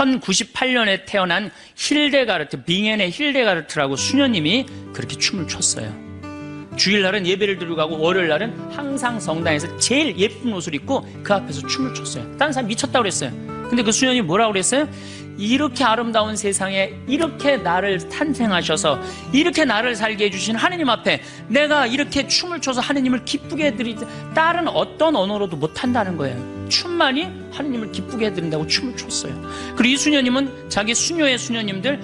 1098년에 태어난 힐데가르트, 빙엔의 힐데가르트라고 수녀님이 그렇게 춤을 췄어요. 주일날은 예배를 드리고 가고 월요일날은 항상 성당에서 제일 예쁜 옷을 입고 그 앞에서 춤을 췄어요. 다른 사람 미쳤다고 그랬어요. 근데 그 수녀님이 뭐라고 그랬어요? 이렇게 아름다운 세상에 이렇게 나를 탄생하셔서 이렇게 나를 살게 해주신 하느님 앞에 내가 이렇게 춤을 춰서 하느님을 기쁘게 해드리지 다른 어떤 언어로도 못한다는 거예요. 춤만이 하느님을 기쁘게 해드린다고 춤을 췄어요. 그리고 이 수녀님은 자기 수녀의 수녀님들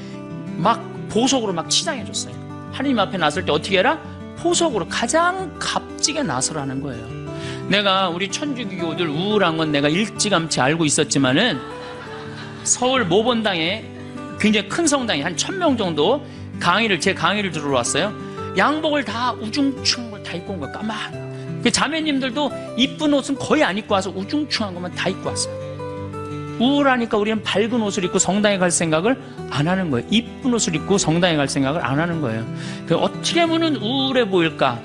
막 보석으로 막 치장해줬어요. 하느님 앞에 나설 때 어떻게 해라? 보석으로 가장 값지게 나서라는 거예요. 내가 우리 천주교들 우울한 건 내가 일찌감치 알고 있었지만은 서울 모본당에 굉장히 큰 성당에 한 1000명 정도 제 강의를 들으러 왔어요. 양복을 다 우중충한 걸 다 입고 온 거야. 까만. 그 자매님들도 이쁜 옷은 거의 안 입고 와서 우중충한 것만 다 입고 왔어요. 우울하니까 우리는 밝은 옷을 입고 성당에 갈 생각을 안 하는 거예요. 이쁜 옷을 입고 성당에 갈 생각을 안 하는 거예요. 어떻게 하면 우울해 보일까?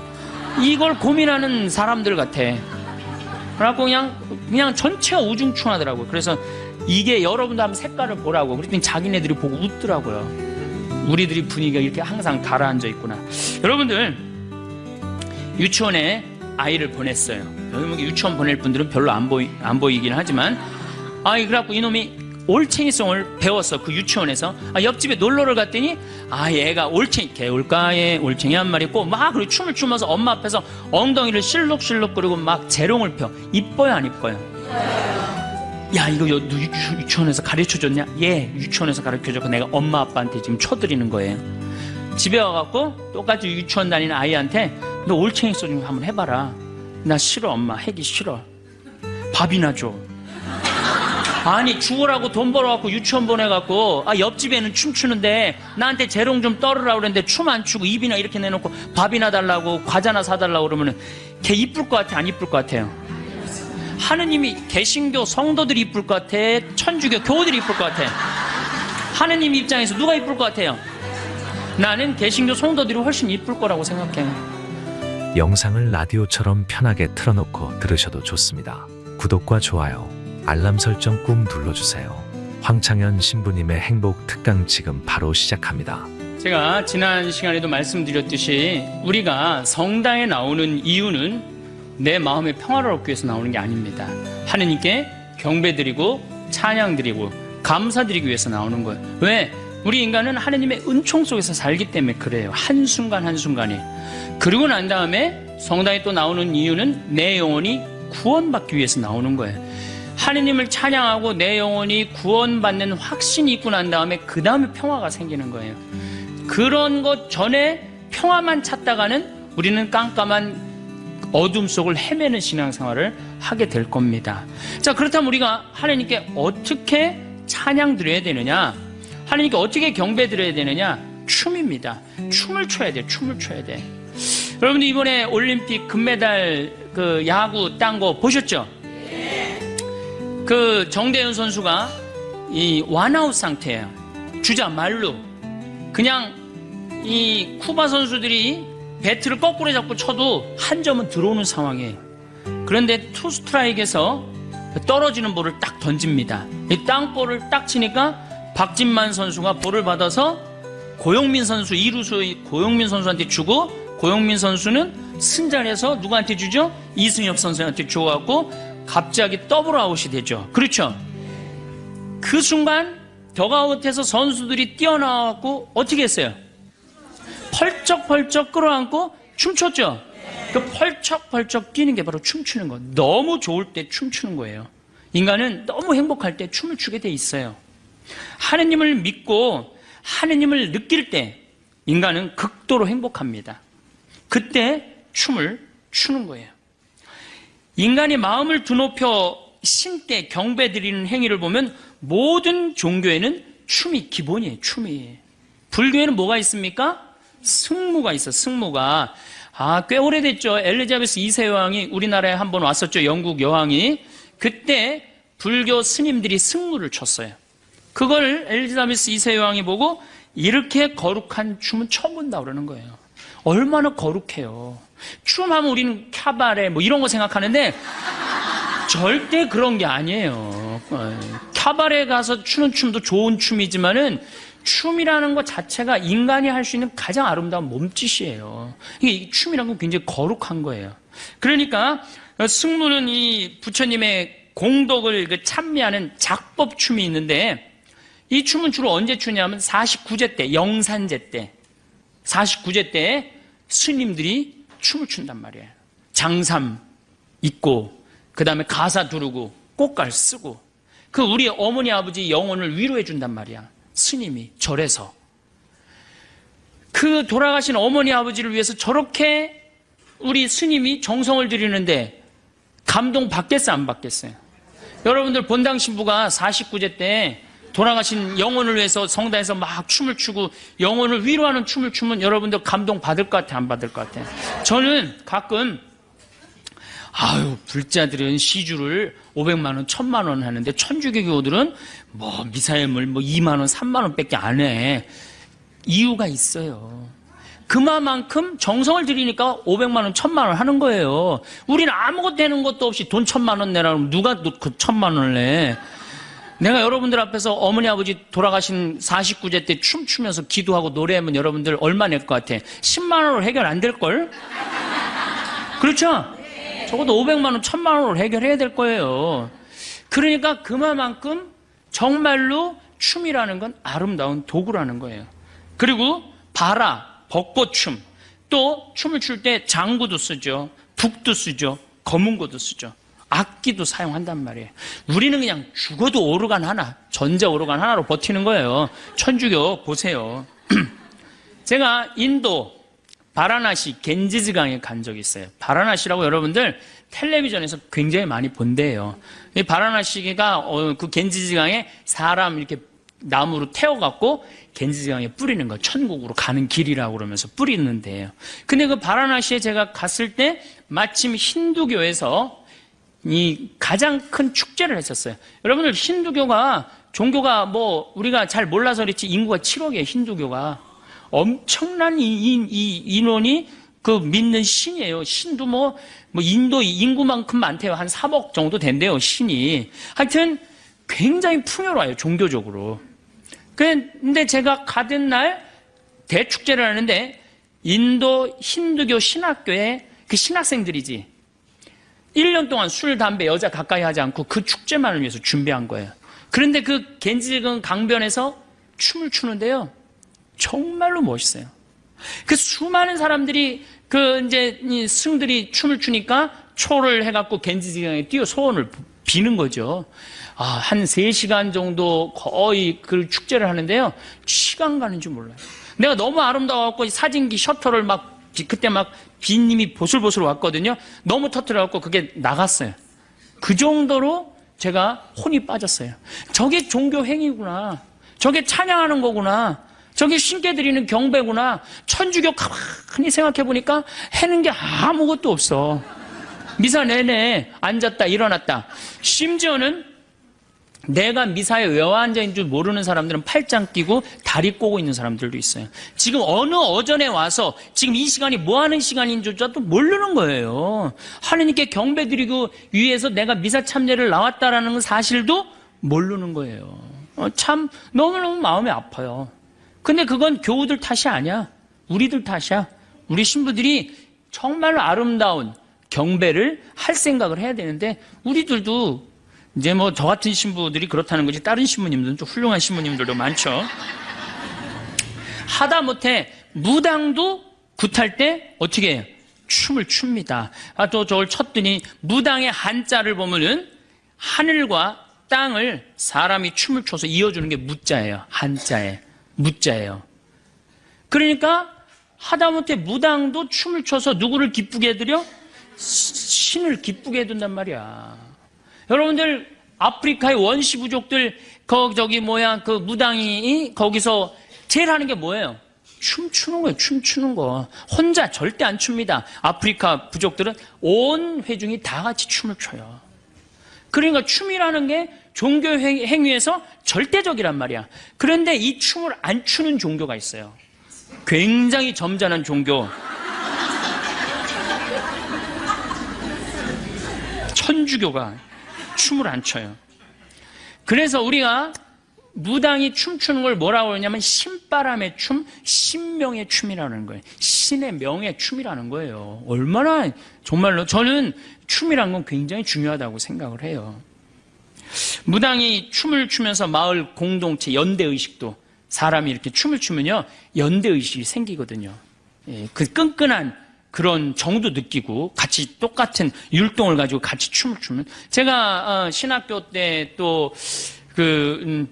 이걸 고민하는 사람들 같아. 그래갖고 그냥 전체가 우중충하더라고요. 그래서 이게 여러분도 한번 색깔을 보라고. 그랬더니 자기네들이 보고 웃더라고요. 우리들이 분위기가 이렇게 항상 가라앉아 있구나. 여러분들 유치원에 아이를 보냈어요. 여기 유치원 보낼 분들은 별로 안 보이긴 하지만 그래갖고 이놈이 올챙이송을 배웠어. 그 유치원에서. 옆집에 놀러를 갔더니 얘가 개울가에 올챙이 한 마리 있고 막 그리고 춤을 추면서 엄마 앞에서 엉덩이를 실룩실룩 그리고 막 재롱을 펴. 이뻐요 안 이뻐요? 야, 이거 유치원에서 가르쳐줬냐? 예, 유치원에서 가르쳐줬고 내가 엄마 아빠한테 지금 쳐드리는 거예요. 집에 와갖고 똑같이 유치원 다니는 아이한테 너 올챙이 소 좀 한번 해봐라. 나 싫어 엄마, 하기 싫어. 밥이나 줘. 아니 죽으라고 돈 벌어갖고 유치원 보내갖고 옆집에는 춤추는데 나한테 재롱 좀 떨으라고 그랬는데 춤 안 추고 입이나 이렇게 내놓고 밥이나 달라고 과자나 사달라고 그러면은 걔 이쁠 것 같아 안 이쁠 것 같아요? 하느님이 개신교 성도들이 이쁠 것 같아? 천주교 교우들이 이쁠 것 같아? 하느님 입장에서 누가 이쁠 것 같아요? 나는 개신교 성도들이 훨씬 이쁠 거라고 생각해요. 영상을 라디오처럼 편하게 틀어놓고 들으셔도 좋습니다. 구독과 좋아요, 알람 설정 꾹 눌러주세요. 황창현 신부님의 행복 특강 지금 바로 시작합니다. 제가 지난 시간에도 말씀드렸듯이 우리가 성당에 나오는 이유는 내 마음의 평화를 얻기 위해서 나오는 게 아닙니다. 하느님께 경배드리고 찬양드리고 감사드리기 위해서 나오는 거예요. 왜? 우리 인간은 하느님의 은총 속에서 살기 때문에 그래요. 한순간 한순간에. 그리고 난 다음에 성당에 또 나오는 이유는 내 영혼이 구원받기 위해서 나오는 거예요. 하느님을 찬양하고 내 영혼이 구원받는 확신이 있고 난 다음에 그 다음에 평화가 생기는 거예요. 그런 것 전에 평화만 찾다가는 우리는 깜깜한 어둠 속을 헤매는 신앙생활을 하게 될 겁니다. 자, 그렇다면 우리가 하나님께 어떻게 찬양 드려야 되느냐? 하나님께 어떻게 경배 드려야 되느냐? 춤입니다. 춤을 춰야 돼. 춤을 춰야 돼. 여러분들 이번에 올림픽 금메달 그 야구 딴 거 보셨죠? 그 정대현 선수가 이 완아웃 상태예요. 주자 말루. 그냥 이 쿠바 선수들이 배트를 거꾸로 잡고 쳐도 한 점은 들어오는 상황이에요. 그런데 투 스트라이크에서 떨어지는 볼을 딱 던집니다. 이 땅볼을 딱 치니까 박진만 선수가 볼을 받아서 고용민 선수 2루수 고용민 선수한테 주고 고용민 선수는 승자해서 누구한테 주죠? 이승엽 선수한테 줘갖고 갑자기 더블 아웃이 되죠. 그렇죠? 그 순간 덕아웃에서 선수들이 뛰어나와갖고 어떻게 했어요? 펄쩍펄쩍 끌어안고 춤췄죠? 그 펄쩍펄쩍 뛰는 게 바로 춤추는 거. 너무 좋을 때 춤추는 거예요. 인간은 너무 행복할 때 춤을 추게 돼 있어요. 하느님을 믿고 하느님을 느낄 때 인간은 극도로 행복합니다. 그때 춤을 추는 거예요. 인간이 마음을 드높여 신께 경배드리는 행위를 보면 모든 종교에는 춤이 기본이에요. 춤이. 불교에는 뭐가 있습니까? 승무가 있어. 승무가. 꽤 오래됐죠. 엘리자베스 2세 여왕이 우리나라에 한번 왔었죠. 영국 여왕이. 그때 불교 스님들이 승무를 췄어요. 그걸 엘리자베스 2세 여왕이 보고 이렇게 거룩한 춤은 처음 본다 그러는 거예요. 얼마나 거룩해요. 춤하면 우리는 캬바레 뭐 이런 거 생각하는데 절대 그런 게 아니에요. 카바레 가서 추는 춤도 좋은 춤이지만은 춤이라는 것 자체가 인간이 할 수 있는 가장 아름다운 몸짓이에요. 이게 춤이라는 건 굉장히 거룩한 거예요. 그러니까 승무는 이 부처님의 공덕을 찬미하는 작법춤이 있는데, 이 춤은 주로 언제 추냐면 49제 때, 영산제 때, 49제 때 스님들이 춤을 춘단 말이에요. 장삼 입고, 그 다음에 가사 두르고, 꽃갈 쓰고, 그 우리 어머니 아버지 영혼을 위로해 준단 말이야. 스님이 절에서. 그 돌아가신 어머니 아버지를 위해서 저렇게 우리 스님이 정성을 들이는데 감동 받겠어, 안 받겠어요? 여러분들 본당 신부가 49제 때 돌아가신 영혼을 위해서 성당에서 막 춤을 추고 영혼을 위로하는 춤을 추면 여러분들 감동 받을 것 같아, 안 받을 것 같아? 저는 가끔 불자들은 시주를 500만 원, 1000만 원 하는데 천주교교들은 뭐 미사염을 뭐 2만 원, 3만 원 밖에 안 해. 이유가 있어요. 그만큼 정성을 들이니까 500만 원, 1000만 원 하는 거예요. 우리는 아무것도 되는 것도 없이 돈 1000만 원 내라 그러면 누가 그 1000만 원을 내? 내가 여러분들 앞에서 어머니 아버지 돌아가신 49제 때 춤추면서 기도하고 노래하면 여러분들 얼마 낼 것 같아? 10만 원으로 해결 안 될걸? 그렇죠? 적어도 500만 원, 1000만 원으로 해결해야 될 거예요. 그러니까 그만큼 정말로 춤이라는 건 아름다운 도구라는 거예요. 그리고 바라, 벚꽃춤, 또 춤을 출 때 장구도 쓰죠. 북도 쓰죠. 검은고도 쓰죠. 악기도 사용한단 말이에요. 우리는 그냥 죽어도 오르간 하나, 전자 오르간 하나로 버티는 거예요. 천주교 보세요. 제가 인도 바라나시 겐지즈강에 간 적이 있어요. 바라나시라고 여러분들 텔레비전에서 굉장히 많이 본대요. 이 바라나시가 그 겐지즈강에 사람 이렇게 나무로 태워갖고 겐지즈강에 뿌리는 거, 천국으로 가는 길이라고 그러면서 뿌리는 데예요. 근데 그 바라나시에 제가 갔을 때 마침 힌두교에서 이 가장 큰 축제를 했었어요. 여러분들 힌두교가 종교가 뭐 우리가 잘 몰라서 그렇지 인구가 7억이에요. 힌두교가 엄청난 인원이 그 믿는 신이에요. 신도 뭐 인도 인구만큼 많대요. 한 3억 정도 된대요, 신이. 하여튼 굉장히 풍요로워요, 종교적으로. 근데 제가 가던 날 대축제를 하는데 인도 힌두교 신학교에 그 신학생들이지 1년 동안 술, 담배, 여자 가까이 하지 않고 그 축제만을 위해서 준비한 거예요. 그런데 그 겐지강 강변에서 춤을 추는데요. 정말로 멋있어요. 그 수많은 사람들이 이 승들이 춤을 추니까 초를 해갖고 겐지강에 뛰어 소원을 비는 거죠. 한 3시간 정도 거의 그 축제를 하는데요. 시간 가는 줄 몰라요. 내가 너무 아름다워갖고 사진기 셔터를 그때 비님이 보슬보슬 왔거든요. 너무 터뜨려갖고 그게 나갔어요. 그 정도로 제가 혼이 빠졌어요. 저게 종교 행위구나. 저게 찬양하는 거구나. 저게 신께 드리는 경배구나. 천주교 가만히 생각해보니까 해는 게 아무것도 없어. 미사 내내 앉았다 일어났다. 심지어는 내가 미사에 왜 앉아있는 줄 모르는 사람들은 팔짱 끼고 다리 꼬고 있는 사람들도 있어요. 지금 어느 어전에 와서 지금 이 시간이 뭐 하는 시간인 줄도 모르는 거예요. 하느님께 경배 드리고 위해서 내가 미사 참여를 나왔다라는 사실도 모르는 거예요. 참 너무너무 마음이 아파요. 근데 그건 교우들 탓이 아니야. 우리들 탓이야. 우리 신부들이 정말로 아름다운 경배를 할 생각을 해야 되는데 우리들도 이제 저 같은 신부들이 그렇다는 거지 다른 신부님들은 좀 훌륭한 신부님들도 많죠. 하다못해 무당도 굿할 때 어떻게 해요? 춤을 춥니다. 또 저걸 쳤더니 무당의 한자를 보면은 하늘과 땅을 사람이 춤을 춰서 이어주는 게 무자예요. 한자에 무자예요. 그러니까 하다못해 무당도 춤을 춰서 누구를 기쁘게 해드려? 신을 기쁘게 해둔단 말이야. 여러분들 아프리카의 원시 부족들 그 무당이 거기서 제일 하는 게 뭐예요? 춤추는 거예요. 춤추는 거. 혼자 절대 안 춥니다. 아프리카 부족들은 온 회중이 다 같이 춤을 춰요. 그러니까 춤이라는 게 종교 행위에서 절대적이란 말이야. 그런데 이 춤을 안 추는 종교가 있어요. 굉장히 점잖은 종교. 천주교가 춤을 안 춰요. 그래서 우리가 무당이 춤추는 걸 뭐라고 그러냐면 신바람의 춤, 신명의 춤이라는 거예요. 신의 명의 춤이라는 거예요. 얼마나 정말로 저는 춤이란 건 굉장히 중요하다고 생각을 해요. 무당이 춤을 추면서 마을 공동체 연대의식도, 사람이 이렇게 춤을 추면요 연대의식이 생기거든요. 그 끈끈한 그런 정도 느끼고 같이 똑같은 율동을 가지고 같이 춤을 추면, 제가 신학교 때 또 그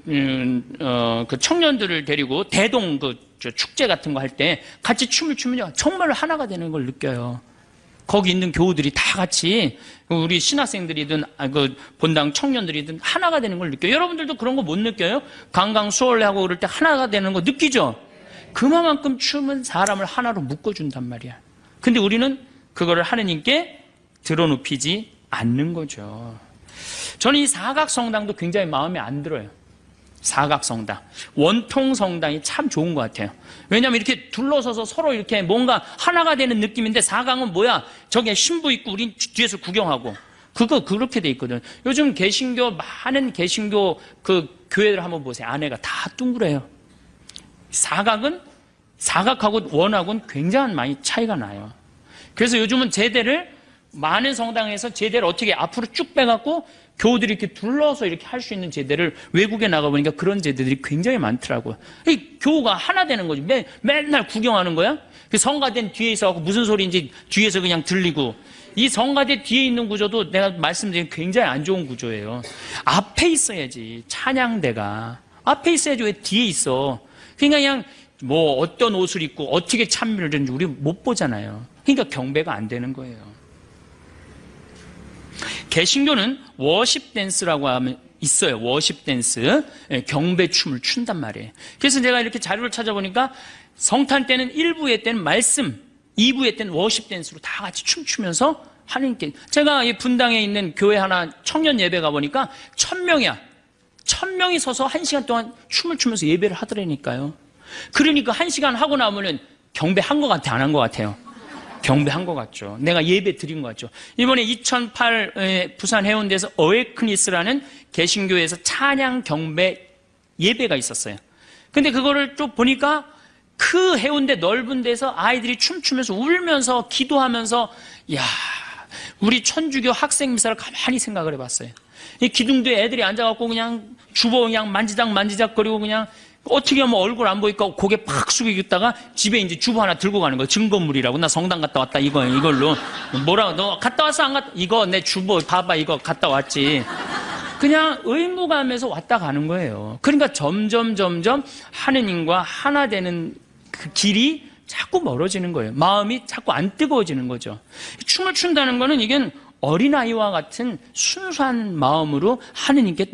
청년들을 데리고 대동 축제 같은 거 할 때 같이 춤을 추면요 정말로 하나가 되는 걸 느껴요. 거기 있는 교우들이 다 같이, 우리 신학생들이든 그 본당 청년들이든 하나가 되는 걸 느껴요. 여러분들도 그런 거 못 느껴요? 강강 수월회하고 그럴 때 하나가 되는 거 느끼죠? 그만큼 춤은 사람을 하나로 묶어준단 말이야. 근데 우리는 그거를 하느님께 드러눕히지 않는 거죠. 저는 이 사각성당도 굉장히 마음에 안 들어요. 사각성당, 원통성당이 참 좋은 것 같아요. 왜냐하면 이렇게 둘러서서 서로 이렇게 뭔가 하나가 되는 느낌인데, 사각은 뭐야? 저게 신부 있고 우린 뒤에서 구경하고, 그거 그렇게 돼 있거든. 요즘 개신교, 많은 개신교 그 교회들 한번 보세요. 안에가 다 둥그래요. 사각은, 사각하고 원하고는 굉장히 많이 차이가 나요. 그래서 요즘은 제대를, 많은 성당에서 제대를 어떻게 앞으로 쭉 빼갖고 교우들이 이렇게 둘러서 이렇게 할 수 있는 제대를, 외국에 나가보니까 그런 제대들이 굉장히 많더라고요. 이 교우가 하나 되는 거지. 맨날 구경하는 거야? 그 성가대 뒤에 있어갖고 무슨 소리인지 뒤에서 그냥 들리고, 이 성가대 뒤에 있는 구조도 내가 말씀드린 굉장히 안 좋은 구조예요. 앞에 있어야지, 찬양대가. 앞에 있어야지 왜 뒤에 있어? 그냥 뭐 어떤 옷을 입고 어떻게 찬미를 하는지 우리 못 보잖아요. 그러니까 경배가 안 되는 거예요. 개신교는 워십 댄스라고 하면 있어요. 워십 댄스, 경배 춤을 춘단 말이에요. 그래서 제가 이렇게 자료를 찾아보니까 성탄 때는 1부회 때는 말씀, 2부회 때는 워십 댄스로 다 같이 춤추면서 하나님께, 제가 이 분당에 있는 교회 하나 청년 예배 가보니까 1000명이야. 1000명이 서서 1시간 동안 춤을 추면서 예배를 하더라니까요. 그러니까 1시간 하고 나면은 경배한 것 같아, 안 한 것 같아요? 경배한 것 같죠. 내가 예배 드린 것 같죠. 이번에 2008 부산 해운대에서 어웨크니스라는 개신교에서 찬양 경배 예배가 있었어요. 근데 그거를 또 보니까 그 해운대 넓은 데서 아이들이 춤추면서 울면서 기도하면서, 야, 우리 천주교 학생 미사를 가만히 생각을 해봤어요. 이 기둥대에 애들이 앉아갖고 그냥 주보 그냥 만지작거리고 그냥 어떻게 하면 얼굴 안 보이니까 고개 팍 숙이고 있다가 집에 이제 주보 하나 들고 가는 거예요. 증거물이라고. 나 성당 갔다 왔다, 이걸로. 뭐라고, 너 갔다 왔어, 안 갔다? 이거 내 주보 봐봐, 이거 갔다 왔지. 그냥 의무감에서 왔다 가는 거예요. 그러니까 점점 하느님과 하나 되는 그 길이 자꾸 멀어지는 거예요. 마음이 자꾸 안 뜨거워지는 거죠. 춤을 춘다는 거는 이게 어린아이와 같은 순수한 마음으로 하느님께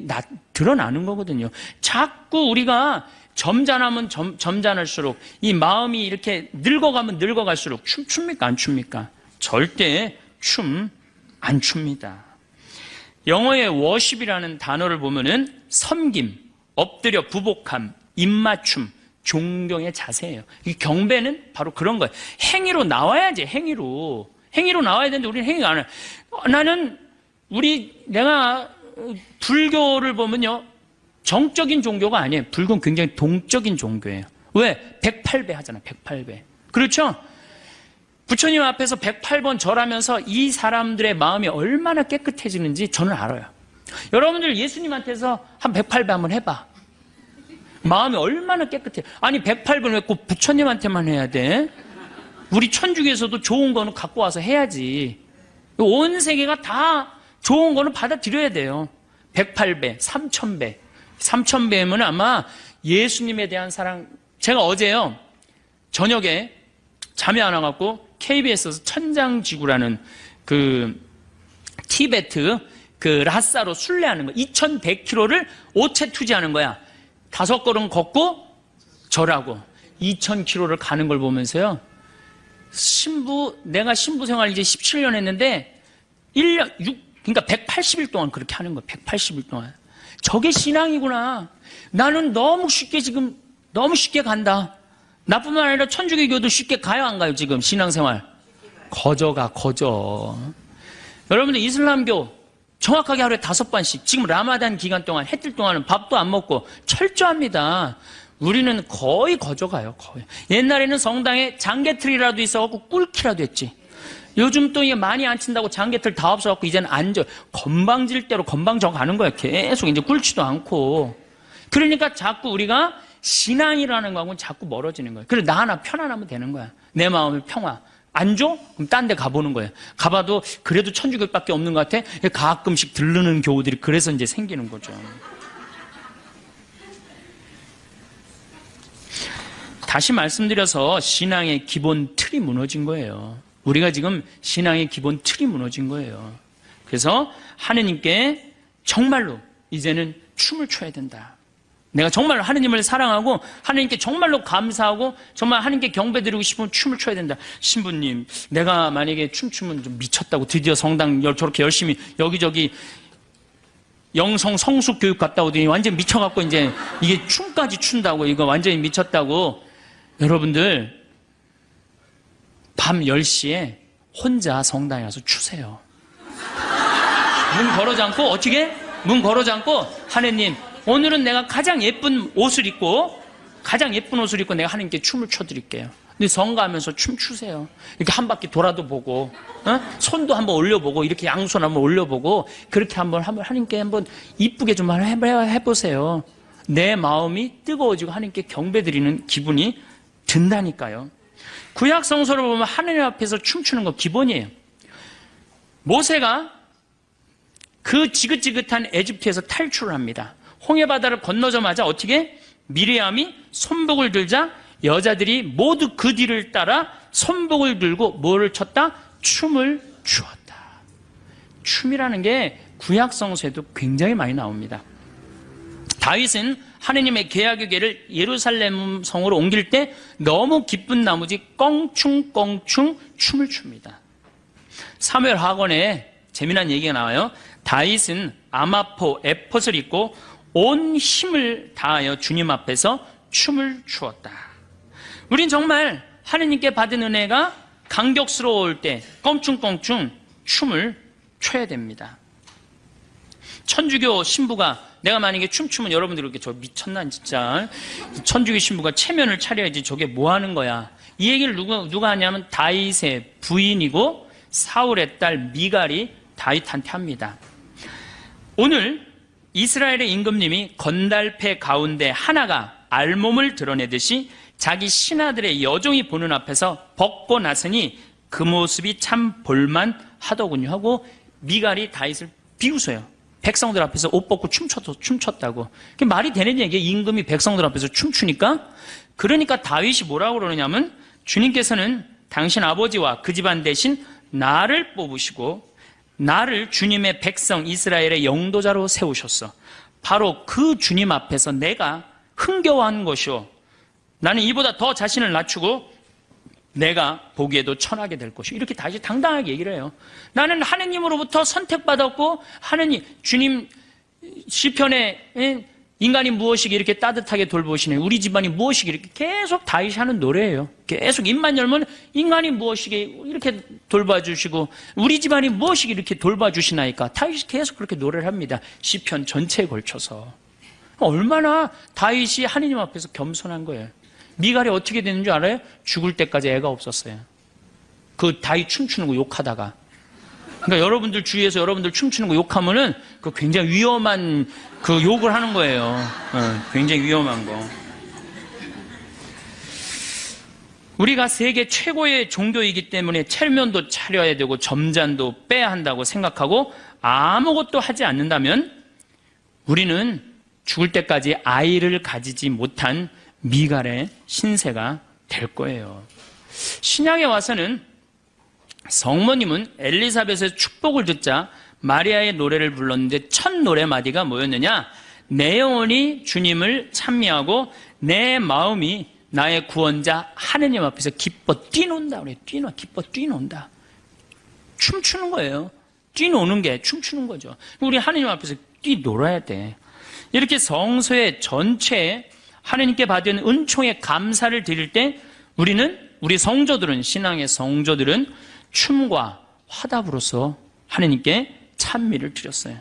드러나는 거거든요. 자꾸 우리가 점잖으면 점잖을수록, 이 마음이 이렇게 늙어가면 늙어갈수록 춥니까 안 춥니까? 절대 춤 안 춥니다. 영어의 worship이라는 단어를 보면은 섬김, 엎드려 부복함, 입맞춤, 존경의 자세예요. 이 경배는 바로 그런 거예요. 행위로 나와야지, 행위로 나와야 되는데 우리는 행위가 안 해요. 내가 불교를 보면요, 정적인 종교가 아니에요. 불교는 굉장히 동적인 종교예요. 왜? 108배 하잖아요. 108배. 그렇죠? 부처님 앞에서 108번 절하면서 이 사람들의 마음이 얼마나 깨끗해지는지 저는 알아요. 여러분들 예수님한테서 한 108배 한번 해봐. 마음이 얼마나 깨끗해. 아니 108번 왜 꼭 부처님한테만 해야 돼? 우리 천주교에서도 좋은 거는 갖고 와서 해야지. 온 세계가 다 좋은 거는 받아들여야 돼요. 108배, 3000배. 3000배면 아마 예수님에 대한 사랑. 제가 어제요, 저녁에 잠이 안 와갖고 KBS에서 천장지구라는 그 티베트 그 라사로 순례하는 거, 2100km를 오체 투지하는 거야. 5걸음 걷고 절하고 2000km를 가는 걸 보면서요, 내가 신부 생활 이제 17년 했는데 그러니까 180일 동안 그렇게 하는 거예요. 180일 동안. 저게 신앙이구나. 나는 너무 쉽게 간다. 나뿐만 아니라 천주교도 쉽게 가요, 안 가요? 지금 신앙생활 거저. 여러분들 이슬람교 정확하게 하루에 5번씩. 지금 라마단 기간 동안 해뜰 동안은 밥도 안 먹고 철저합니다. 우리는 거의 거저가요. 거의. 옛날에는 성당에 장개틀이라도 있어갖고 꿀키라도 했지. 요즘 또 이게 많이 안 친다고 장개틀 다 없어갖고 이제는 건방질 대로 건방져 가는 거야. 계속 이제 꿀지도 않고. 그러니까 자꾸 우리가 신앙이라는 거하고는 자꾸 멀어지는 거예요. 그래, 나 하나 편안하면 되는 거야. 내 마음의 평화. 안 줘? 그럼 딴 데 가보는 거예요. 가봐도 그래도 천주교밖에 없는 것 같아. 가끔씩 들르는 교우들이 그래서 이제 생기는 거죠. 다시 말씀드려서 신앙의 기본 틀이 무너진 거예요. 우리가 지금 신앙의 기본 틀이 무너진 거예요. 그래서 하느님께 정말로 이제는 춤을 춰야 된다. 내가 정말 하느님을 사랑하고 하느님께 정말로 감사하고 정말 하느님께 경배드리고 싶으면 춤을 춰야 된다. 신부님, 내가 만약에 춤추면 좀 미쳤다고 드디어 성당 저렇게 열심히 여기저기 영성 성숙 교육 갔다 오더니 완전 미쳐갖고 이제 이게 춤까지 춘다고 이거 완전히 미쳤다고. 여러분들 밤 10시에 혼자 성당에 가서 추세요. 문 걸어 잠고 어떻게? 문 걸어 잠고 하느님 오늘은 내가 가장 예쁜 옷을 입고 내가 하느님께 춤을 춰드릴게요. 근데 성가하면서 춤추세요. 이렇게 한 바퀴 돌아도 보고 손도 한번 올려보고 이렇게 양손 한번 올려보고 그렇게 한번 하느님께 한번 이쁘게 좀 해보세요. 내 마음이 뜨거워지고 하느님께 경배드리는 기분이 든다니까요. 구약 성서를 보면 하느님 앞에서 춤추는 거 기본이에요. 모세가 그 지긋지긋한 에집트에서 탈출을 합니다. 홍해바다를 건너자마자 어떻게? 미리암이 손복을 들자 여자들이 모두 그 뒤를 따라 손복을 들고 뭐를 췄다? 춤을 추었다. 춤이라는 게 구약 성서에도 굉장히 많이 나옵니다. 다윗은 하느님의 계약의 궤를 예루살렘 성으로 옮길 때 너무 기쁜 나머지 껑충껑충 춤을 춥니다. 사무엘 하건에 재미난 얘기가 나와요. 다윗은 아마포 에봇을 입고 온 힘을 다하여 주님 앞에서 춤을 추었다. 우린 정말 하느님께 받은 은혜가 감격스러울 때 껑충껑충 춤을 춰야 됩니다. 천주교 신부가 내가 만약에 춤추면 여러분들 이렇게 저 미쳤나 진짜. 천주교 신부가 체면을 차려야지 저게 뭐 하는 거야. 이 얘기를 누가 하냐면 다윗의 부인이고 사울의 딸 미갈이 다윗한테 합니다. 오늘 이스라엘의 임금님이 건달패 가운데 하나가 알몸을 드러내듯이 자기 신하들의 여종이 보는 앞에서 벗고 나서니 그 모습이 참 볼만하더군요 하고 미갈이 다윗을 비웃어요. 백성들 앞에서 옷 벗고 춤췄다고. 그게 말이 되는 얘기예요. 임금이 백성들 앞에서 춤추니까. 그러니까 다윗이 뭐라고 그러냐면 주님께서는 당신 아버지와 그 집안 대신 나를 뽑으시고 나를 주님의 백성 이스라엘의 영도자로 세우셨어. 바로 그 주님 앞에서 내가 흥겨워하는 것이오. 나는 이보다 더 자신을 낮추고 내가 보기에도 천하게 될 것이오. 이렇게 다시 당당하게 얘기를 해요. 나는 하느님으로부터 선택받았고 하느님 주님 시편에 인간이 무엇이기 이렇게 따뜻하게 돌보시네. 우리 집안이 무엇이기 이렇게 계속 다윗이 하는 노래예요. 계속 입만 열면 인간이 무엇이기 이렇게 돌봐주시고 우리 집안이 무엇이기 이렇게 돌봐주시나이까. 다윗이 계속 그렇게 노래를 합니다. 시편 전체에 걸쳐서. 얼마나 다윗이 하느님 앞에서 겸손한 거예요. 미갈이 어떻게 되는 줄 알아요? 죽을 때까지 애가 없었어요. 그 다윗 춤추는 거 욕하다가. 그러니까 여러분들 주위에서 여러분들 춤추는 거 욕하면은 그 굉장히 위험한 그 욕을 하는 거예요. 굉장히 위험한 거. 우리가 세계 최고의 종교이기 때문에 체면도 차려야 되고 점잔도 빼야 한다고 생각하고 아무것도 하지 않는다면 우리는 죽을 때까지 아이를 가지지 못한 미갈의 신세가 될 거예요. 신약에 와서는 성모님은 엘리사벳의 축복을 듣자 마리아의 노래를 불렀는데 첫 노래마디가 뭐였느냐? 내 영혼이 주님을 찬미하고 내 마음이 나의 구원자 하느님 앞에서 기뻐 뛰논다. 그래. 기뻐 뛰논다. 춤추는 거예요. 뛰노는 게 춤추는 거죠. 우리 하느님 앞에서 뛰놀아야 돼. 이렇게 성서의 전체에 하느님께 받은 은총의 감사를 드릴 때 우리 성도들은 신앙의 성도들은 춤과 화답으로서 하느님께 찬미를 드렸어요.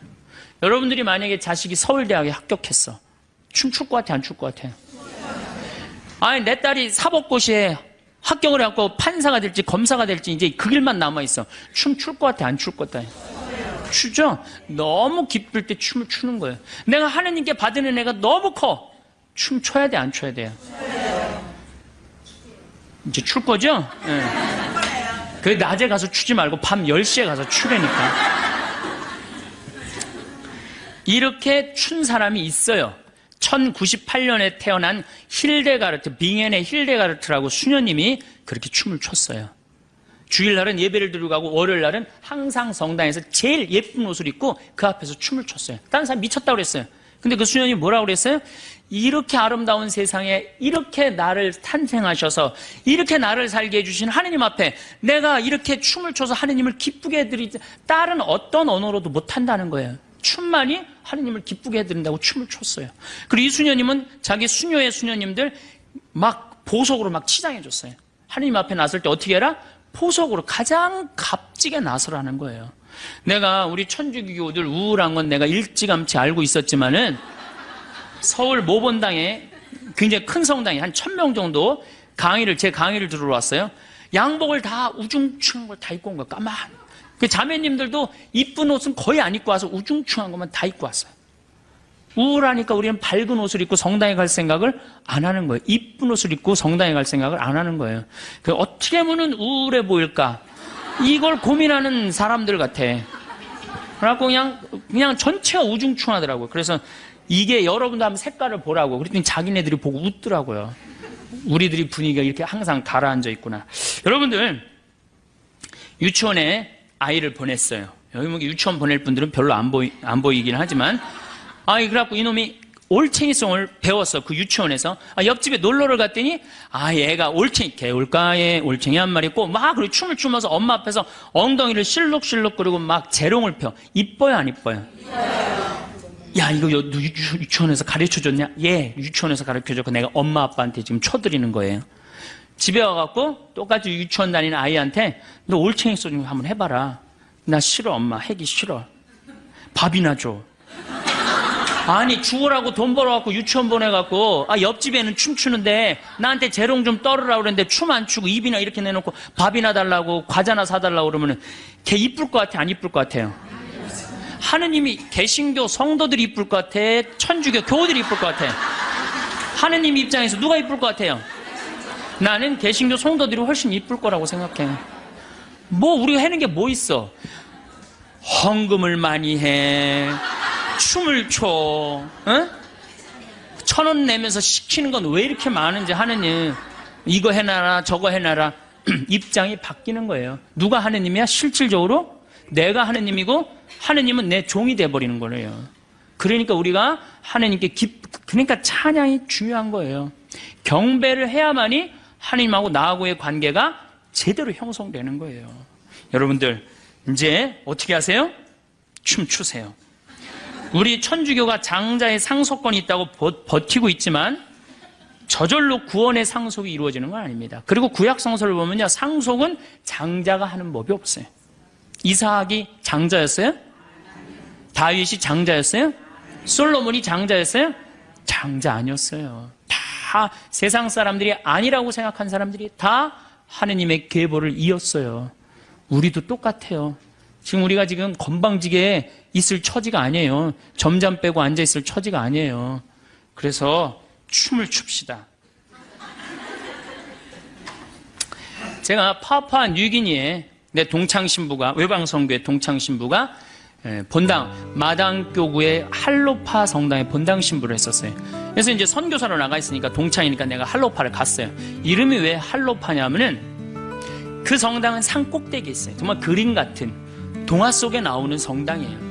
여러분들이 만약에 자식이 서울대학에 합격했어. 춤출 것 같아, 안 출 것 같아? 아니, 내 딸이 사법고시에 합격을 해갖고 판사가 될지 검사가 될지 이제 그 길만 남아있어. 춤출 것 같아, 안 출 것 같아? 추죠? 너무 기쁠 때 춤을 추는 거예요. 내가 하느님께 받은 은혜가 너무 커. 춤 춰야 돼, 안 춰야 돼요? 이제 출 거죠? 네. 그 낮에 가서 추지 말고 밤 10시에 가서 추라니까. 이렇게 춘 사람이 있어요. 1098년에 태어난 힐데가르트, 빙엔의 힐데가르트라고 수녀님이 그렇게 춤을 췄어요. 주일날은 예배를 드리고 가고 월요일날은 항상 성당에서 제일 예쁜 옷을 입고 그 앞에서 춤을 췄어요. 다른 사람 미쳤다고 그랬어요. 근데 그 수녀님이 뭐라고 그랬어요? 이렇게 아름다운 세상에 이렇게 나를 탄생하셔서 이렇게 나를 살게 해주신 하느님 앞에 내가 이렇게 춤을 춰서 하느님을 기쁘게 해드리지 다른 어떤 언어로도 못한다는 거예요. 춤만이 하느님을 기쁘게 해드린다고 춤을 췄어요. 그리고 이 수녀님은 자기 수녀의 수녀님들 막 보석으로 막 치장해줬어요. 하느님 앞에 나설 때 어떻게 해라? 보석으로 가장 값지게 나서라는 거예요. 내가 우리 천주교들 우울한 건 내가 일찌감치 알고 있었지만은 서울 모본당에 굉장히 큰 성당에 한 1000명 정도 제 강의를 들으러 왔어요. 양복을 다 우중충한 걸 다 입고 온 거예요. 까만. 그 자매님들도 이쁜 옷은 거의 안 입고 와서 우중충한 것만 다 입고 왔어요. 우울하니까 우리는 밝은 옷을 입고 성당에 갈 생각을 안 하는 거예요. 이쁜 옷을 입고 성당에 갈 생각을 안 하는 거예요. 그 어떻게 하면 우울해 보일까? 이걸 고민하는 사람들 같아. 그래갖고 그냥 전체가 우중충하더라고요. 그래서 이게 여러분도 한번 색깔을 보라고. 그랬더니 자기네들이 보고 웃더라고요. 우리들이 분위기가 이렇게 항상 가라앉아 있구나. 여러분들, 유치원에 아이를 보냈어요. 여기 뭐 유치원 보낼 분들은 별로 안 보이긴 하지만, 그래갖고 이놈이 올챙이송을 배웠어. 그 유치원에서. 옆집에 놀러를 갔더니, 얘가 개울가에 올챙이 한 마리 있고, 막 그리고 춤을 추면서 엄마 앞에서 엉덩이를 실룩실룩 그리고 막 재롱을 펴. 이뻐요, 안 이뻐요? 야, 이거 유치원에서 가르쳐줬냐? 예, 유치원에서 가르쳐줬고 내가 엄마 아빠한테 지금 쳐드리는 거예요. 집에 와갖고 똑같이 유치원 다니는 아이한테 너 올챙이 송 한번 해봐라. 나 싫어, 엄마. 하기 싫어. 밥이나 줘. 아니, 죽으라고 돈 벌어갖고 유치원 보내갖고 옆집에는 춤추는데 나한테 재롱 좀 떨으라고 그랬는데 춤 안 추고 입이나 이렇게 내놓고 밥이나 달라고 과자나 사달라고 그러면은 걔 이쁠 것 같아, 안 이쁠 것 같아요? 하느님이 개신교 성도들이 이쁠 것 같아? 천주교 교우들이 이쁠 것 같아? 하느님 입장에서 누가 이쁠 것 같아요? 나는 개신교 성도들이 훨씬 이쁠 거라고 생각해. 뭐 우리가 하는 게 뭐 있어? 헌금을 많이 해, 춤을 춰, 응? 1000원 내면서 시키는 건 왜 이렇게 많은지 하느님 이거 해놔라 저거 해놔라. 입장이 바뀌는 거예요. 누가 하느님이야? 실질적으로 내가 하느님이고 하느님은 내 종이 돼버리는 거예요. 그러니까 우리가 하느님께 그러니까 찬양이 중요한 거예요. 경배를 해야만이 하느님하고 나하고의 관계가 제대로 형성되는 거예요. 여러분들 이제 어떻게 하세요? 춤추세요. 우리 천주교가 장자의 상속권이 있다고 버티고 있지만 저절로 구원의 상속이 이루어지는 건 아닙니다. 그리고 구약 성서를 보면요, 상속은 장자가 하는 법이 없어요. 이삭이 장자였어요? 다윗이 장자였어요? 솔로몬이 장자였어요? 장자 아니었어요. 다 세상 사람들이 아니라고 생각한 사람들이 다 하느님의 계보를 이었어요. 우리도 똑같아요. 우리가 지금 건방지게 있을 처지가 아니에요. 점잠 빼고 앉아있을 처지가 아니에요. 그래서 춤을 춥시다. 제가 파푸아 뉴기니에 내 동창신부가, 외방성교회 동창신부가 본당, 마당교구의 할로파 성당에 본당 신부를 했었어요. 그래서 이제 선교사로 나가 있으니까 동창이니까 내가 할로파를 갔어요. 이름이 왜 할로파냐면은 그 성당은 산 꼭대기에 있어요. 정말 그림 같은 동화 속에 나오는 성당이에요.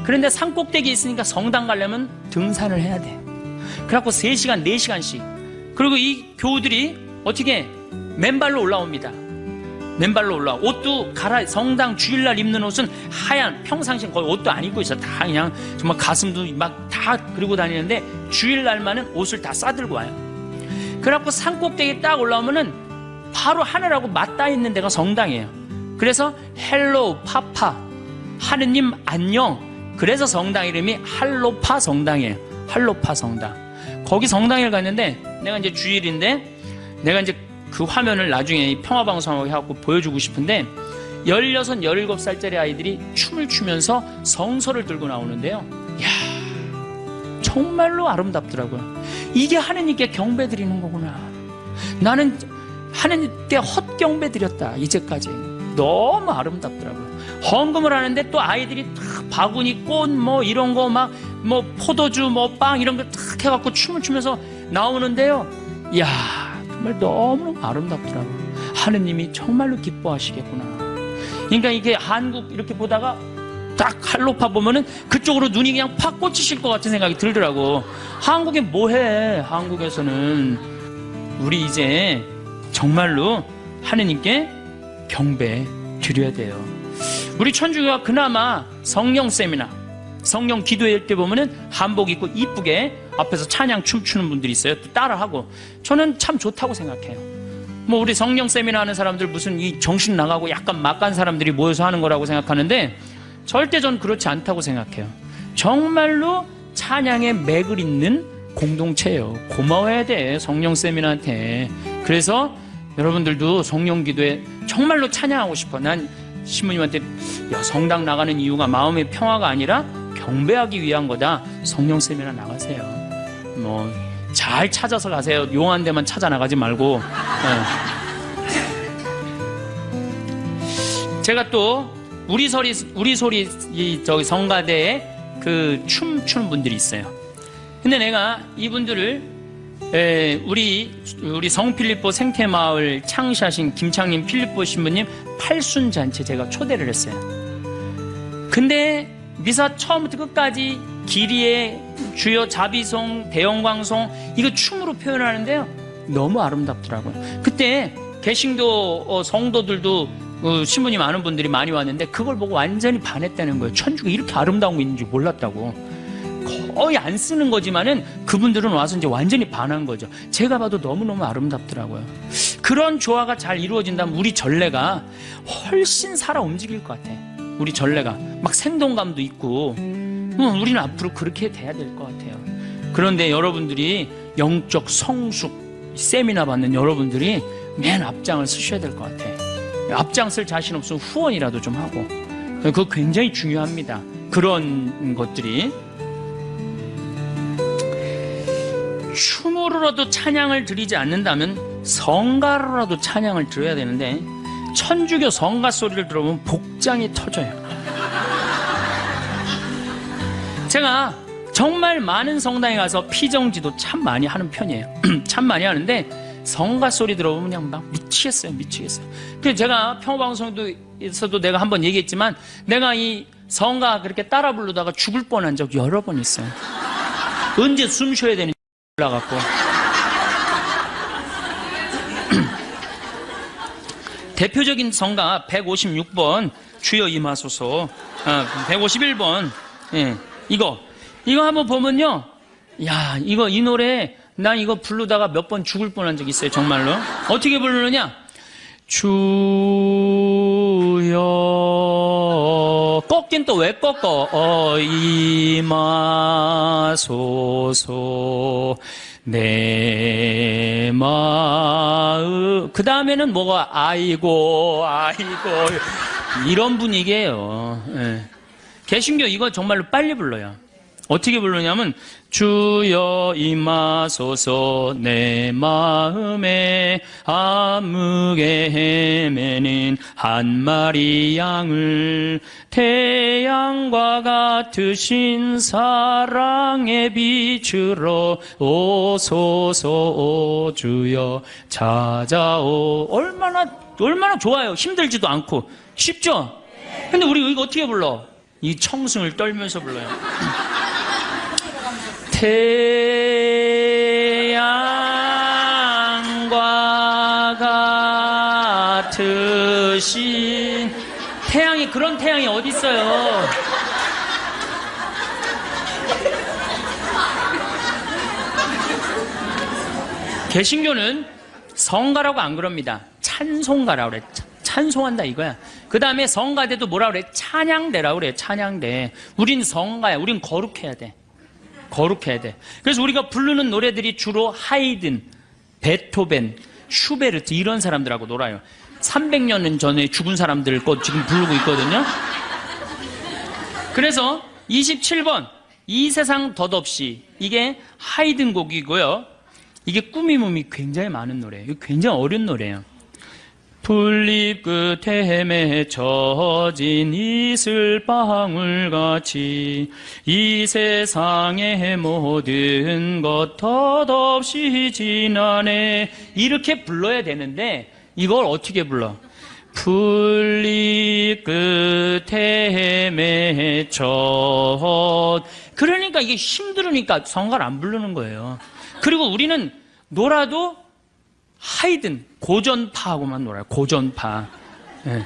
그런데 산 꼭대기에 있으니까 성당 가려면 등산을 해야 돼. 그래갖고 3시간, 4시간씩. 그리고 이 교우들이 어떻게 맨발로 올라옵니다. 맨발로 올라와. 옷도 성당 주일날 입는 옷은 하얀, 평상시엔 거의 옷도 안 입고 있어. 다 그냥 정말 가슴도 막 다 그리고 다니는데 주일날만은 옷을 다 싸들고 와요. 그래갖고 산 꼭대기에 딱 올라오면은 바로 하늘하고 맞닿아 있는 데가 성당이에요. 그래서 헬로우 파파, 하느님 안녕. 그래서 성당 이름이 할로파 성당이에요. 할로파 성당. 거기 성당에 갔는데 내가 이제 주일인데 내가 이제 그 화면을 나중에 평화방송하고 해갖고 보여주고 싶은데 16, 17살짜리 아이들이 춤을 추면서 성서를 들고 나오는데요. 이야, 정말로 아름답더라고요. 이게 하느님께 경배 드리는 거구나. 나는 하느님께 헛경배 드렸다 이제까지. 너무 아름답더라고요. 헌금을 하는데 또 아이들이 탁 바구니 꽃 뭐 이런 거 막 뭐 포도주 뭐 빵 이런 거 탁 해갖고 춤을 추면서 나오는데요. 이야, 정말 너무 아름답더라고요. 하느님이 정말로 기뻐하시겠구나. 그러니까 이게 한국 이렇게 보다가 딱 할로파 보면은 그쪽으로 눈이 그냥 팍 꽂히실 것 같은 생각이 들더라고. 한국에 뭐해? 한국에서는 우리 이제 정말로 하느님께 경배 드려야 돼요. 우리 천주교가 그나마 성령 세미나, 성령 기도회 때 보면은 한복 입고 이쁘게 앞에서 찬양 춤추는 분들이 있어요. 또 따라하고. 저는 참 좋다고 생각해요. 뭐 우리 성령 세미나 하는 사람들 무슨 이 정신 나가고 약간 막간 사람들이 모여서 하는 거라고 생각하는데 절대 전 그렇지 않다고 생각해요. 정말로 찬양의 맥을 잇는 공동체예요. 고마워해야 돼, 성령 세미나한테. 그래서 여러분들도 성령 기도에 정말로 찬양하고 싶어. 난 신부님한테 성당 나가는 이유가 마음의 평화가 아니라 경배하기 위한 거다. 성령 세미나 나가세요. 뭐 잘 찾아서 가세요. 용한 데만 찾아 나가지 말고. 네. 제가 또 우리 소리 저기 성가대에 그 춤추는 분들이 있어요. 근데 내가 이분들을 우리 성필리포 생태마을 창시하신 김창림 필리포 신부님 팔순잔치 제가 초대를 했어요. 근데 미사 처음부터 끝까지 기리에 주여 자비송, 대영광송 이거 춤으로 표현하는데요. 너무 아름답더라고요. 그때 개신교 성도들도 신부님 아는 분들이 많이 왔는데 그걸 보고 완전히 반했다는 거예요. 천주가 이렇게 아름다운 거 있는지 몰랐다고. 거의 안 쓰는 거지만은 그분들은 와서 이제 완전히 반한 거죠. 제가 봐도 너무너무 아름답더라고요. 그런 조화가 잘 이루어진다면 우리 전례가 훨씬 살아 움직일 것 같아. 우리 전례가 막 생동감도 있고 우리는 앞으로 그렇게 돼야 될 것 같아요. 그런데 여러분들이 영적 성숙 세미나 받는 여러분들이 맨 앞장을 쓰셔야 될 것 같아. 앞장 쓸 자신 없으면 후원이라도 좀 하고. 그거 굉장히 중요합니다. 그런 것들이. 춤으로라도 찬양을 드리지 않는다면 성가로라도 찬양을 드려야 되는데 천주교 성가 소리를 들어보면 복장이 터져요. 제가 정말 많은 성당에 가서 피정지도 참 많이 하는 편이에요. 참 많이 하는데 성가 소리 들어보면 그냥 막 미치겠어요. 그래서 제가 평화방송에서도 내가 한번 얘기했지만 내가 이 성가 그렇게 따라 부르다가 죽을 뻔한 적 여러 번 있어요. 언제 숨 쉬어야 되는지 올라갔고. 대표적인 성가 156번 주여 임하소서, 151번 이거 한번 보면요, 야, 이 노래 난 이거 부르다가 몇 번 죽을 뻔한 적 있어요. 정말로. 어떻게 부르느냐? 주여, 꺾긴 또 왜 꺾어? 임하소서 내 마음. 그 다음에는 뭐가 아이고 이런 분위기예요. 예. 개신교 이거 정말로 빨리 불러요. 어떻게 부르냐면 주여 임하소서 내 마음에 암흑에 헤매는 한 마리 양을 태양과 같으신 사랑의 빛으로 오소서 오 주여 찾아오. 얼마나 좋아요. 힘들지도 않고 쉽죠? 근데 우리 이거 어떻게 불러? 이 청승을 떨면서 불러요. 태양과 같으신 태양이, 그런 태양이 어디 있어요? 개신교는 성가라고 안 그럽니다. 찬송가라고 그래. 찬송한다 이거야. 그 다음에 성가대도 뭐라 그래? 찬양대라 그래. 찬양대. 우린 성가야. 우린 거룩해야 돼. 거룩해야 돼. 그래서 우리가 부르는 노래들이 주로 하이든, 베토벤, 슈베르트 이런 사람들하고 놀아요. 300년 전에 죽은 사람들 거 지금 부르고 있거든요. 그래서 27번 이 세상 덧없이, 이게 하이든 곡이고요. 이게 꿈이 몸이 굉장히 많은 노래예요. 이거 굉장히 어려운 노래예요. 풀잎 끝에 맺혀진 이슬방울같이 이 세상의 모든 것 덧없이 지나네. 이렇게 불러야 되는데 이걸 어떻게 불러? 풀잎 끝에 맺혀. 그러니까 이게 힘들으니까 성가를 안 부르는 거예요. 그리고 우리는 놀아도 하이든, 고전파하고만 놀아요. 고전파. 네.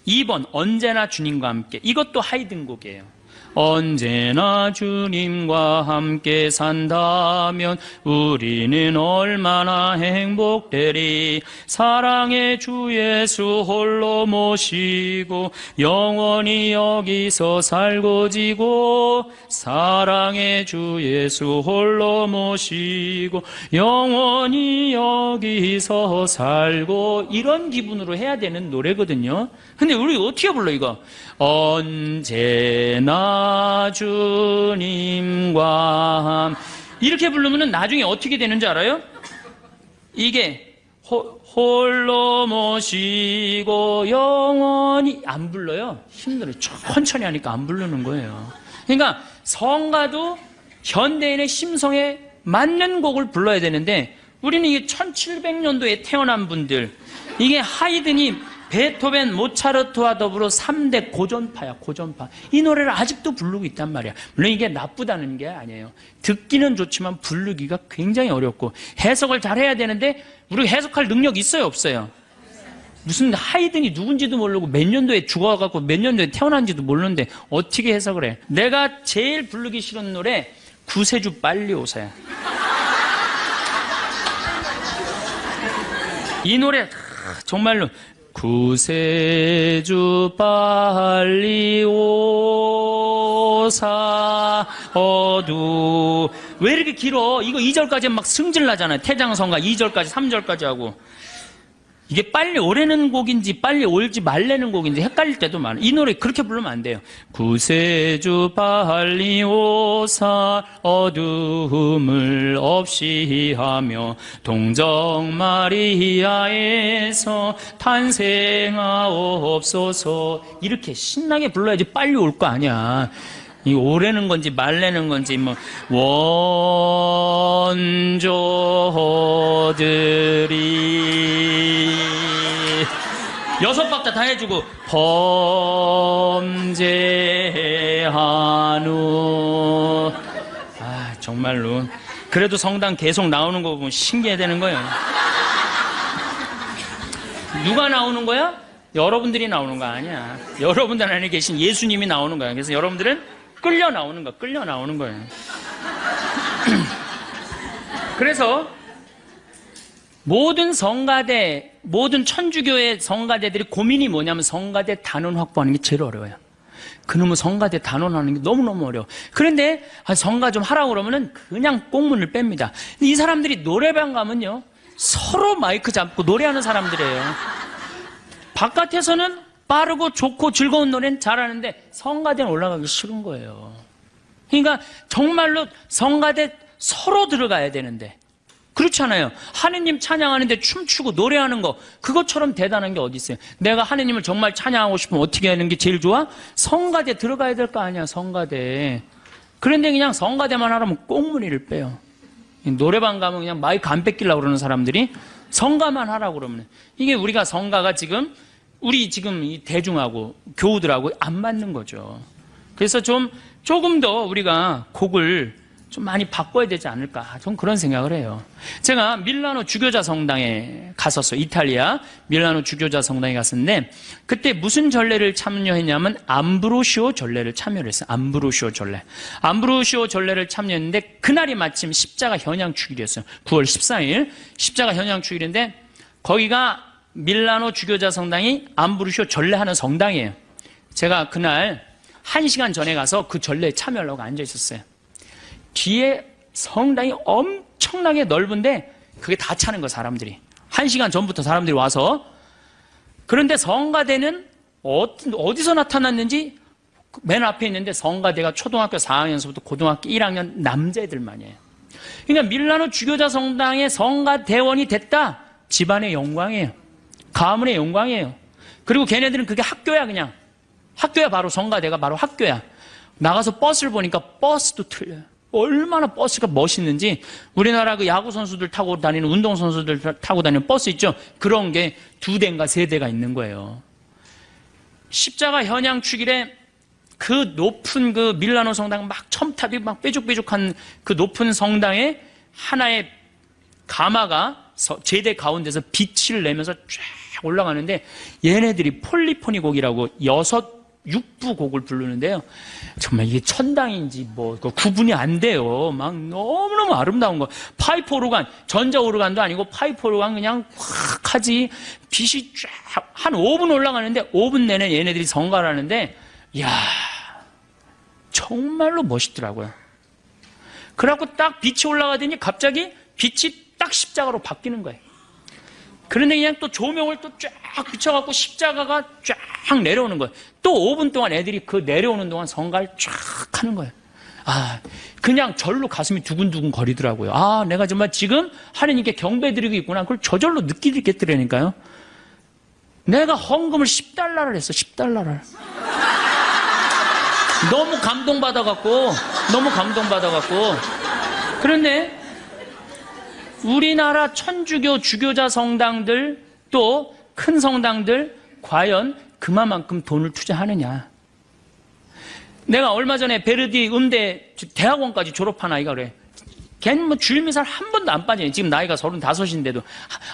32번 언제나 주님과 함께. 이것도 하이든 곡이에요. 언제나 주님과 함께 산다면 우리는 얼마나 행복되리. 사랑의 주 예수 홀로 모시고 영원히 여기서 살고 지고. 사랑의 주 예수 홀로 모시고 영원히 여기서 살고. 이런 기분으로 해야 되는 노래거든요. 근데 우리 어떻게 불러 이거? 언제나 주님과 이렇게 부르면 나중에 어떻게 되는 줄 알아요? 이게 홀로 모시고 영원히 안 불러요. 힘들어요. 천천히 하니까 안 부르는 거예요. 그러니까 성가도 현대인의 심성에 맞는 곡을 불러야 되는데 우리는 이게 1700년도에 태어난 분들, 이게 하이든이 베토벤, 모차르트와 더불어 3대 고전파야, 고전파. 이 노래를 아직도 부르고 있단 말이야. 물론 이게 나쁘다는 게 아니에요. 듣기는 좋지만 부르기가 굉장히 어렵고 해석을 잘 해야 되는데 우리 해석할 능력이 있어요, 없어요? 무슨 하이든이 누군지도 모르고 몇 년도에 죽어갖고 몇 년도에 태어난지도 모르는데 어떻게 해석을 해? 내가 제일 부르기 싫은 노래 구세주 빨리 오세요. 이 노래 정말로 구세주 빨리 오사 어두. 왜 이렇게 길어? 이거 2절까지 막 승질 나잖아요. 태장성가 2절까지 3절까지 하고. 이게 빨리 오래는 곡인지 빨리 올지 말래는 곡인지 헷갈릴 때도 많아요. 이 노래 그렇게 부르면 안 돼요. 구세주 빨리 오사 어둠을 없이 하며 동정 마리아에서 탄생하옵소서. 이렇게 신나게 불러야지 빨리 올 거 아니야. 이 오래는 건지 말래는 건지 뭐 원조들이 6박자 다 해주고 범죄한후. 아 정말로 그래도 성당 계속 나오는 거 보면 신기해되는 거예요. 누가 나오는 거야? 여러분들이 나오는 거 아니야. 여러분들 안에 계신 예수님이 나오는 거야. 그래서 여러분들은 끌려 나오는 거, 끌려 나오는 거예요. 그래서 모든 성가대, 모든 천주교의 성가대들이 고민이 뭐냐면 성가대 단원 확보하는 게 제일 어려워요. 그놈의 성가대 단원하는 게 너무너무 어려워. 그런데 성가 좀 하라고 그러면은 그냥 꽁문을 뺍니다. 근데 이 사람들이 노래방 가면요 서로 마이크 잡고 노래하는 사람들이에요. 바깥에서는 빠르고 좋고 즐거운 노래는 잘하는데 성가대는 올라가기 싫은 거예요. 그러니까 정말로 성가대 서로 들어가야 되는데 그렇잖아요. 하느님 찬양하는데 춤추고 노래하는 거 그것처럼 대단한 게 어디 있어요. 내가 하느님을 정말 찬양하고 싶으면 어떻게 하는 게 제일 좋아? 성가대 들어가야 될 거 아니야. 성가대. 그런데 그냥 성가대만 하라면 꽁무니를 빼요. 노래방 가면 그냥 마이크 안 뺏기려고 그러는 사람들이 성가만 하라고 그러면 이게 우리가 성가가 지금 우리 지금 이 대중하고 교우들하고 안 맞는 거죠. 그래서 조금 더 우리가 곡을 좀 많이 바꿔야 되지 않을까. 좀 그런 생각을 해요. 제가 밀라노 주교자 성당에 갔었어요. 이탈리아 밀라노 주교자 성당에 갔었는데 그때 무슨 전례를 참여했냐면 암브로시오 전례를 참여를 했어요. 암브로시오 전례. 암브로시오 전례를 참여했는데 그날이 마침 십자가 현양 축일이었어요. 9월 14일 십자가 현양 축일인데 거기가 밀라노 주교자 성당이 암브루시오 전례하는 성당이에요. 제가 그날 1시간 전에 가서 그 전례에 참여하려고 앉아 있었어요. 뒤에 성당이 엄청나게 넓은데 그게 다 차는 거예요, 사람들이. 1시간 전부터 사람들이 와서. 그런데 성가대는 어디서 나타났는지 맨 앞에 있는데 성가대가 초등학교 4학년서부터 고등학교 1학년 남자애들만이에요. 그러니까 밀라노 주교자 성당의 성가대원이 됐다. 집안의 영광이에요. 가문의 영광이에요. 그리고 걔네들은 그게 학교야, 그냥. 학교야, 바로 성가대가 바로 학교야. 나가서 버스를 보니까 버스도 틀려요. 얼마나 버스가 멋있는지. 우리나라 그 야구 선수들 타고 다니는, 운동 선수들 타고 다니는 버스 있죠? 그런 게 2대인가 3대가 있는 거예요. 십자가 현양 축일에 그 높은 그 밀라노 성당 막 첨탑이 막 뾰족뾰족한 그 높은 성당에 하나의 가마가 제대 가운데서 빛을 내면서 쫙 올라가는데, 얘네들이 폴리포니 곡이라고 6부 곡을 부르는데요. 정말 이게 천당인지 뭐 구분이 안 돼요. 막 너무너무 아름다운 거. 파이프 오르간, 전자 오르간도 아니고 파이프 오르간 그냥 확 하지. 빛이 쫙 한 5분 올라가는데 5분 내내 얘네들이 성가를 하는데, 이야, 정말로 멋있더라고요. 그래갖고 딱 빛이 올라가더니 갑자기 빛이 딱 십자가로 바뀌는 거예요. 그런데 그냥 또 조명을 또 쫙 비춰갖고 십자가가 쫙 내려오는 거예요. 또 5분 동안 애들이 그 내려오는 동안 성가를 쫙 하는 거예요. 아, 그냥 절로 가슴이 두근두근 거리더라고요. 아, 내가 정말 지금 하느님께 경배드리고 있구나. 그걸 저절로 느끼겠더라니까요. 내가 헌금을 10달러를 했어, 10달러를. 너무 감동받아갖고. 그런데 우리나라 천주교 주교자 성당들, 또 큰 성당들, 과연 그만큼 돈을 투자하느냐. 내가 얼마 전에 베르디 음대 대학원까지 졸업한 아이가 그래. 걔는 뭐 주일미사를 한 번도 안 빠져요. 지금 나이가 35인데도.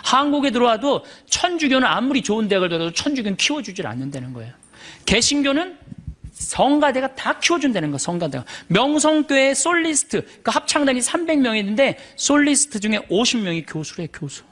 한국에 들어와도 천주교는 아무리 좋은 대학을 들어도 천주교는 키워주질 않는다는 거예요. 개신교는 성가대가 다 키워준다는 거, 성가대가. 명성교회 솔리스트, 그 합창단이 300명이 있는데, 솔리스트 중에 50명이 교수래, 교수.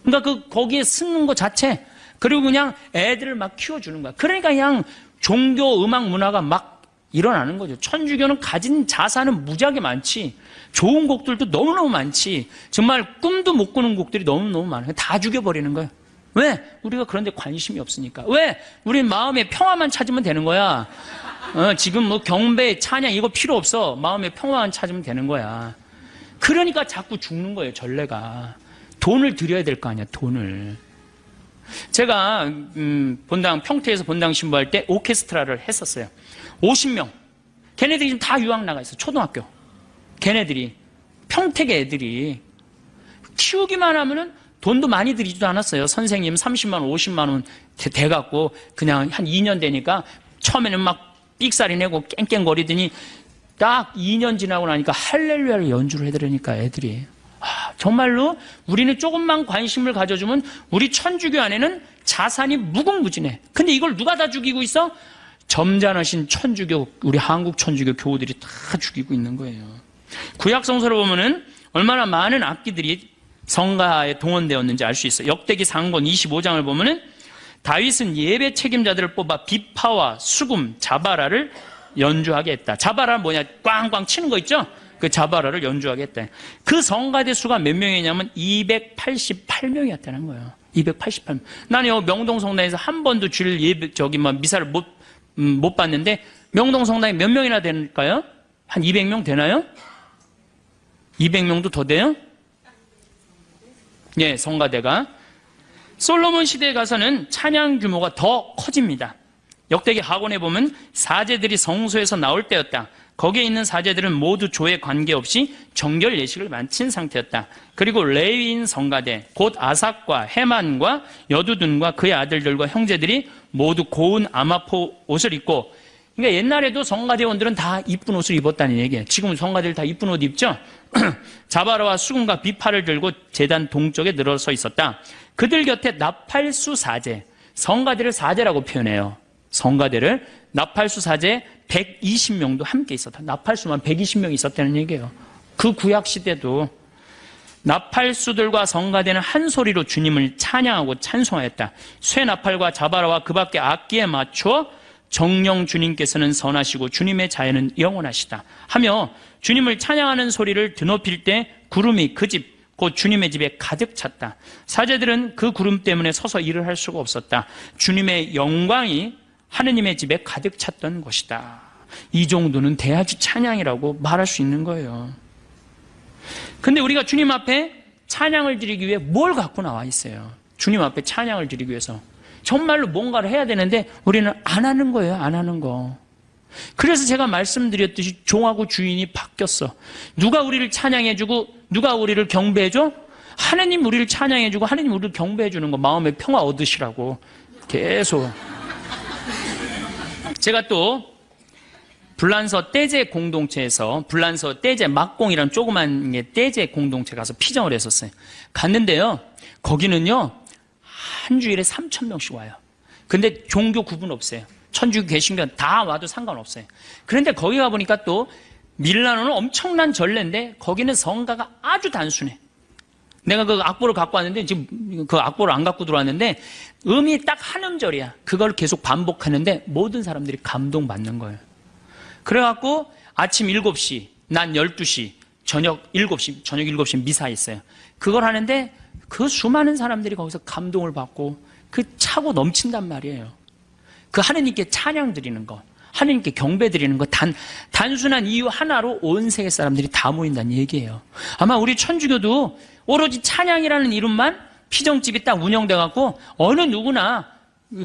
그러니까 거기에 쓰는 것 자체, 그리고 그냥 애들을 막 키워주는 거야. 그러니까 그냥 종교, 음악, 문화가 막 일어나는 거죠. 천주교는 가진 자산은 무지하게 많지, 좋은 곡들도 너무너무 많지, 정말 꿈도 못 꾸는 곡들이 너무너무 많아요. 다 죽여버리는 거예요. 왜? 우리가 그런 데 관심이 없으니까. 왜? 우린 마음의 평화만 찾으면 되는 거야. 지금 뭐 경배, 찬양 이거 필요 없어. 마음의 평화만 찾으면 되는 거야. 그러니까 자꾸 죽는 거예요, 전례가. 돈을 들여야 될 거 아니야, 돈을. 제가 평택에서 본당 신부할 때 오케스트라를 했었어요. 50명. 걔네들이 지금 다 유학 나가 있어, 초등학교. 걔네들이. 평택의 애들이. 키우기만 하면은 돈도 많이 들이지도 않았어요. 선생님 30만 원, 50만 원 돼갖고 그냥 한 2년 되니까 처음에는 막 삑사리 내고 깽깽거리더니 딱 2년 지나고 나니까 할렐루야를 연주를 해드리니까 애들이. 정말로 우리는 조금만 관심을 가져주면 우리 천주교 안에는 자산이 무궁무진해. 근데 이걸 누가 다 죽이고 있어? 점잖으신 천주교, 우리 한국 천주교 교우들이 다 죽이고 있는 거예요. 구약 성서를 보면은 얼마나 많은 악기들이 성가에 동원되었는지 알 수 있어요. 역대기 상권 25장을 보면은 다윗은 예배 책임자들을 뽑아 비파와 수금, 자바라를 연주하게 했다. 자바라 뭐냐? 꽝꽝 치는 거 있죠? 그 자바라를 연주하게 했다. 그 성가대 수가 몇 명이냐면 288명이었다는 거예요. 288명. 나는 명동 성당에서 한 번도 주일 예배, 미사를 못 봤는데, 명동 성당에 몇 명이나 될까요? 한 200명 되나요? 200명도 더 돼요? 예, 성가대가. 솔로몬 시대에 가서는 찬양 규모가 더 커집니다. 역대기 하곤에 보면 사제들이 성소에서 나올 때였다. 거기에 있는 사제들은 모두 조에 관계없이 정결 예식을 마친 상태였다. 그리고 레위인 성가대, 곧 아삭과 헤만과 여두둔과 그의 아들들과 형제들이 모두 고운 아마포 옷을 입고, 그러니까 옛날에도 성가대원들은 다 이쁜 옷을 입었다는 얘기예요. 지금은 성가대들 다 이쁜 옷 입죠? 자바라와 수금과 비파를 들고 제단 동쪽에 늘어서 있었다. 그들 곁에 나팔수 사제, 성가대를 사제라고 표현해요. 성가대를. 나팔수 사제 120명도 함께 있었다. 나팔수만 120명이 있었다는 얘기예요. 그 구약 시대도. 나팔수들과 성가대는 한 소리로 주님을 찬양하고 찬송하였다. 쇠 나팔과 자바라와 그 밖의 악기에 맞춰 정령 주님께서는 선하시고 주님의 자애는 영원하시다 하며 주님을 찬양하는 소리를 드높일 때 구름이 그 집, 곧 주님의 집에 가득 찼다. 사제들은 그 구름 때문에 서서 일을 할 수가 없었다. 주님의 영광이 하느님의 집에 가득 찼던 것이다. 이 정도는 대아주 찬양이라고 말할 수 있는 거예요. 근데 우리가 주님 앞에 찬양을 드리기 위해 뭘 갖고 나와 있어요? 주님 앞에 찬양을 드리기 위해서 정말로 뭔가를 해야 되는데 우리는 안 하는 거예요. 안 하는 거. 그래서 제가 말씀드렸듯이 종하고 주인이 바뀌었어. 누가 우리를 찬양해주고 누가 우리를 경배해줘? 하느님 우리를 찬양해주고 하느님 우리를 경배해주는 거, 마음의 평화 얻으시라고 계속. 제가 또 불란서 떼제 공동체에서 불란서 떼제 막공이라는 조그만 떼제 공동체 가서 피정을 했었어요. 갔는데요, 거기는요 한 주일에 3,000명씩 와요. 근데 종교 구분 없어요. 천주교 개신교 다 와도 상관없어요. 그런데 거기 가보니까 또 밀라노는 엄청난 전례인데 거기는 성가가 아주 단순해. 내가 그 악보를 갖고 왔는데 지금 그 악보를 안 갖고 들어왔는데 음이 딱 한 음절이야. 그걸 계속 반복하는데 모든 사람들이 감동받는 거예요. 그래갖고 아침 7시, 난 12시, 저녁 7시 미사 있어요. 그걸 하는데 그 수많은 사람들이 거기서 감동을 받고 그 차고 넘친단 말이에요. 그 하느님께 찬양 드리는 거, 하느님께 경배 드리는 거, 단순한 이유 하나로 온 세계 사람들이 다 모인다는 얘기예요. 아마 우리 천주교도 오로지 찬양이라는 이름만 피정집이 딱 운영돼갖고 어느 누구나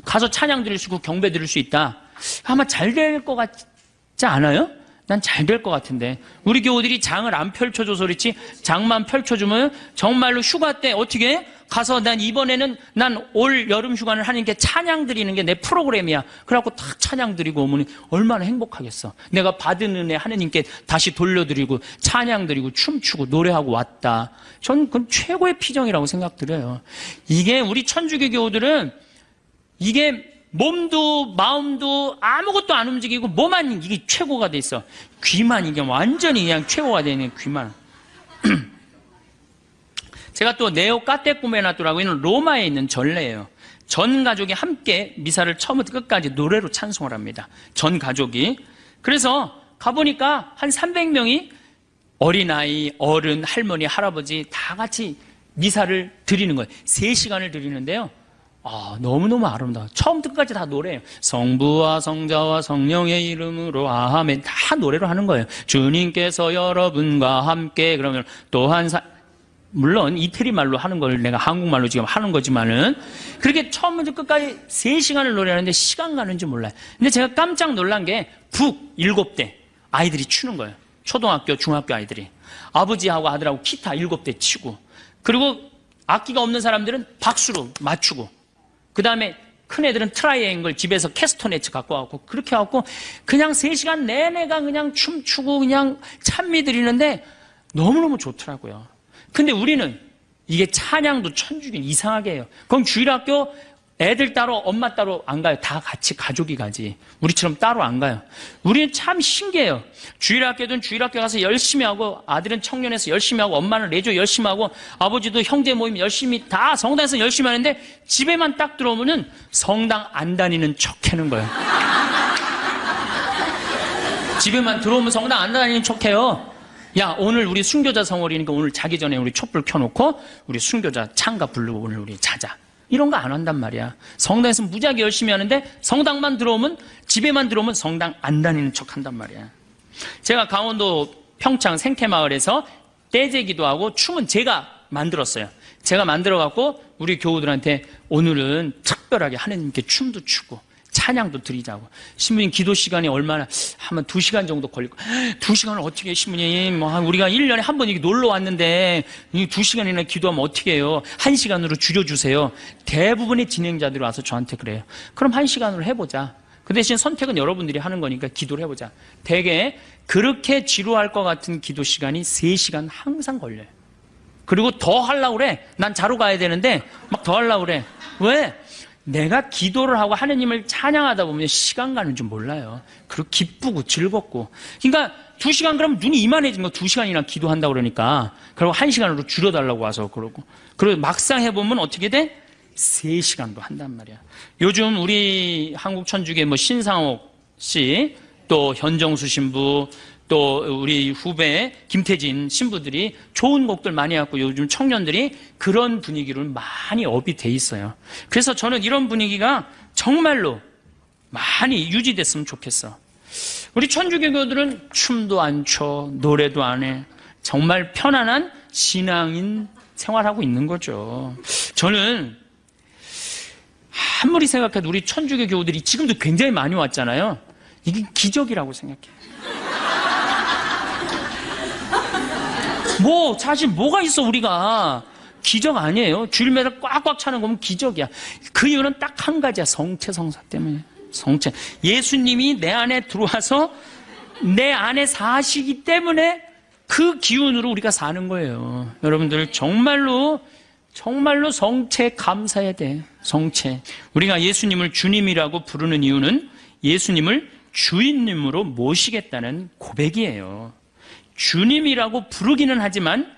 가서 찬양 드릴 수 있고 경배 드릴 수 있다. 아마 잘 될 것 같지 않아요? 난 잘 될 것 같은데. 우리 교우들이 장을 안 펼쳐줘서 그렇지 장만 펼쳐주면 정말로 휴가 때 어떻게 해? 가서 난 이번에는 난 올 여름 휴가는 하나님께 찬양 드리는 게 내 프로그램이야. 그래갖고 딱 찬양 드리고 오면 얼마나 행복하겠어. 내가 받은 은혜 하나님께 다시 돌려드리고 찬양 드리고 춤추고 노래하고 왔다. 전 그건 최고의 피정이라고 생각드려요. 이게 우리 천주교 교우들은 이게 몸도 마음도 아무것도 안 움직이고 뭐만 이게 최고가 돼 있어. 귀만 이게 완전히 그냥 최고가 돼 있는 귀만. 제가 또 네오 까테꾸메나토라고 있는 로마에 있는 전례예요. 전 가족이 함께 미사를 처음부터 끝까지 노래로 찬송을 합니다. 전 가족이. 그래서 가보니까 한 300명이 어린아이, 어른, 할머니, 할아버지 다 같이 미사를 드리는 거예요. 3시간을 드리는데요. 너무너무 아름다워. 처음부터 끝까지 다 노래예요. 성부와 성자와 성령의 이름으로 아멘. 다 노래로 하는 거예요. 주님께서 여러분과 함께. 그러면 또한 물론 이태리 말로 하는 걸 내가 한국말로 지금 하는 거지만은 그렇게 처음부터 끝까지 3시간을 노래하는데 시간 가는 줄 몰라요. 근데 제가 깜짝 놀란 게 북 7대 아이들이 추는 거예요. 초등학교, 중학교 아이들이. 아버지하고 아들하고 기타 7대 치고, 그리고 악기가 없는 사람들은 박수로 맞추고, 그 다음에 큰 애들은 트라이앵글 집에서 캐스터네츠 갖고 와갖고 그렇게 해갖고 그냥 3시간 내내가 그냥 춤추고 그냥 찬미 드리는데 너무너무 좋더라고요. 근데 우리는 이게 찬양도 천주교는 이상하게 해요. 그럼 주일학교 애들 따로 엄마 따로 안 가요. 다 같이 가족이 가지. 우리처럼 따로 안 가요. 우리는 참 신기해요. 주일학교든 주일학교 가서 열심히 하고, 아들은 청년에서 열심히 하고, 엄마는 레조 열심히 하고, 아버지도 형제 모임 열심히 다 성당에서 열심히 하는데 집에만 딱 들어오면은 성당 안 다니는 척 하는 거예요. 집에만 들어오면 성당 안 다니는 척 해요. 야, 오늘 우리 순교자 성월이니까 오늘 자기 전에 우리 촛불 켜놓고 우리 순교자 찬가 부르고 오늘 우리 자자. 이런 거 안 한단 말이야. 성당에서 무지하게 열심히 하는데 성당만 들어오면, 집에만 들어오면 성당 안 다니는 척 한단 말이야. 제가 강원도 평창 생태마을에서 떼제 기도하고 춤은 제가 만들었어요. 제가 만들어갖고 우리 교우들한테 오늘은 특별하게 하느님께 춤도 추고 찬양도 드리자고. 신부님 기도 시간이 얼마나 하면 2시간 정도 걸릴 거예요. 2시간을 어떻게 해, 신부님? 우리가 1년에 한 번 이렇게 놀러 왔는데 2시간이나 기도하면 어떻게 해요? 1시간으로 줄여주세요. 대부분의 진행자들이 와서 저한테 그래요. 그럼 1시간으로 해보자. 그 대신 선택은 여러분들이 하는 거니까 기도를 해보자. 대개 그렇게 지루할 것 같은 기도 시간이 3시간 항상 걸려요. 그리고 더 하려고 그래. 난 자러 가야 되는데 막 더 하려고 그래. 왜? 내가 기도를 하고 하느님을 찬양하다 보면 시간 가는 줄 몰라요. 그리고 기쁘고 즐겁고. 그러니까 2시간 그러면 눈이 이만해진 거 2시간이나 기도한다고 그러니까. 그리고 1시간으로 줄여달라고 와서 그러고. 그리고 막상 해보면 어떻게 돼? 3시간도 한단 말이야. 요즘 우리 한국 천주교 뭐 신상옥 씨, 또 현정수 신부, 또 우리 후배 김태진 신부들이 좋은 곡들 많이 갖고 요즘 청년들이 그런 분위기로 많이 업이 돼 있어요. 그래서 저는 이런 분위기가 정말로 많이 유지됐으면 좋겠어. 우리 천주교교들은 춤도 안 춰, 노래도 안 해. 정말 편안한 신앙인 생활하고 있는 거죠. 저는 아무리 생각해도 우리 천주교 교우들이 지금도 굉장히 많이 왔잖아요. 이게 기적이라고 생각해요. 사실 뭐가 있어, 우리가. 기적 아니에요. 주일마다 꽉꽉 차는 거면 기적이야. 그 이유는 딱 한 가지야. 성체 성사 때문에. 성체. 예수님이 내 안에 들어와서 내 안에 사시기 때문에 그 기운으로 우리가 사는 거예요. 여러분들 정말로 성체 감사해야 돼. 성체. 우리가 예수님을 주님이라고 부르는 이유는 예수님을 주인님으로 모시겠다는 고백이에요. 주님이라고 부르기는 하지만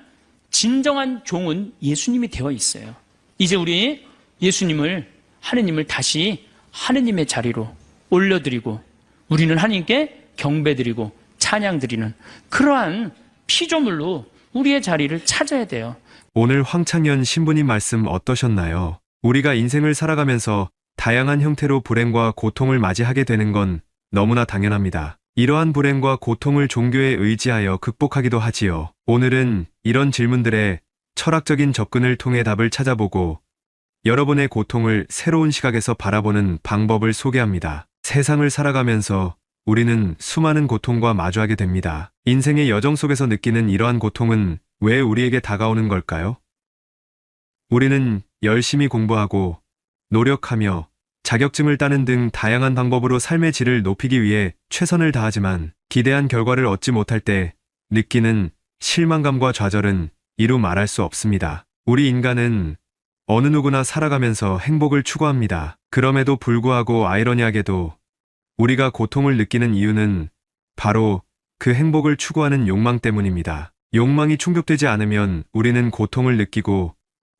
진정한 종은 예수님이 되어 있어요. 이제 우리 예수님을, 하느님을 다시 하느님의 자리로 올려드리고 우리는 하나님께 경배드리고 찬양드리는 그러한 피조물로 우리의 자리를 찾아야 돼요. 오늘 황창현 신부님 말씀 어떠셨나요? 우리가 인생을 살아가면서 다양한 형태로 불행과 고통을 맞이하게 되는 건 너무나 당연합니다. 이러한 불행과 고통을 종교에 의지하여 극복하기도 하지요. 오늘은 이런 질문들에 철학적인 접근을 통해 답을 찾아보고 여러분의 고통을 새로운 시각에서 바라보는 방법을 소개합니다. 세상을 살아가면서 우리는 수많은 고통과 마주하게 됩니다. 인생의 여정 속에서 느끼는 이러한 고통은 왜 우리에게 다가오는 걸까요? 우리는 열심히 공부하고 노력하며 자격증을 따는 등 다양한 방법으로 삶의 질을 높이기 위해 최선을 다하지만 기대한 결과를 얻지 못할 때 느끼는 실망감과 좌절은 이루 말할 수 없습니다. 우리 인간은 어느 누구나 살아가면서 행복을 추구합니다. 그럼에도 불구하고 아이러니하게도 우리가 고통을 느끼는 이유는 바로 그 행복을 추구하는 욕망 때문입니다. 욕망이 충족되지 않으면 우리는 고통을 느끼고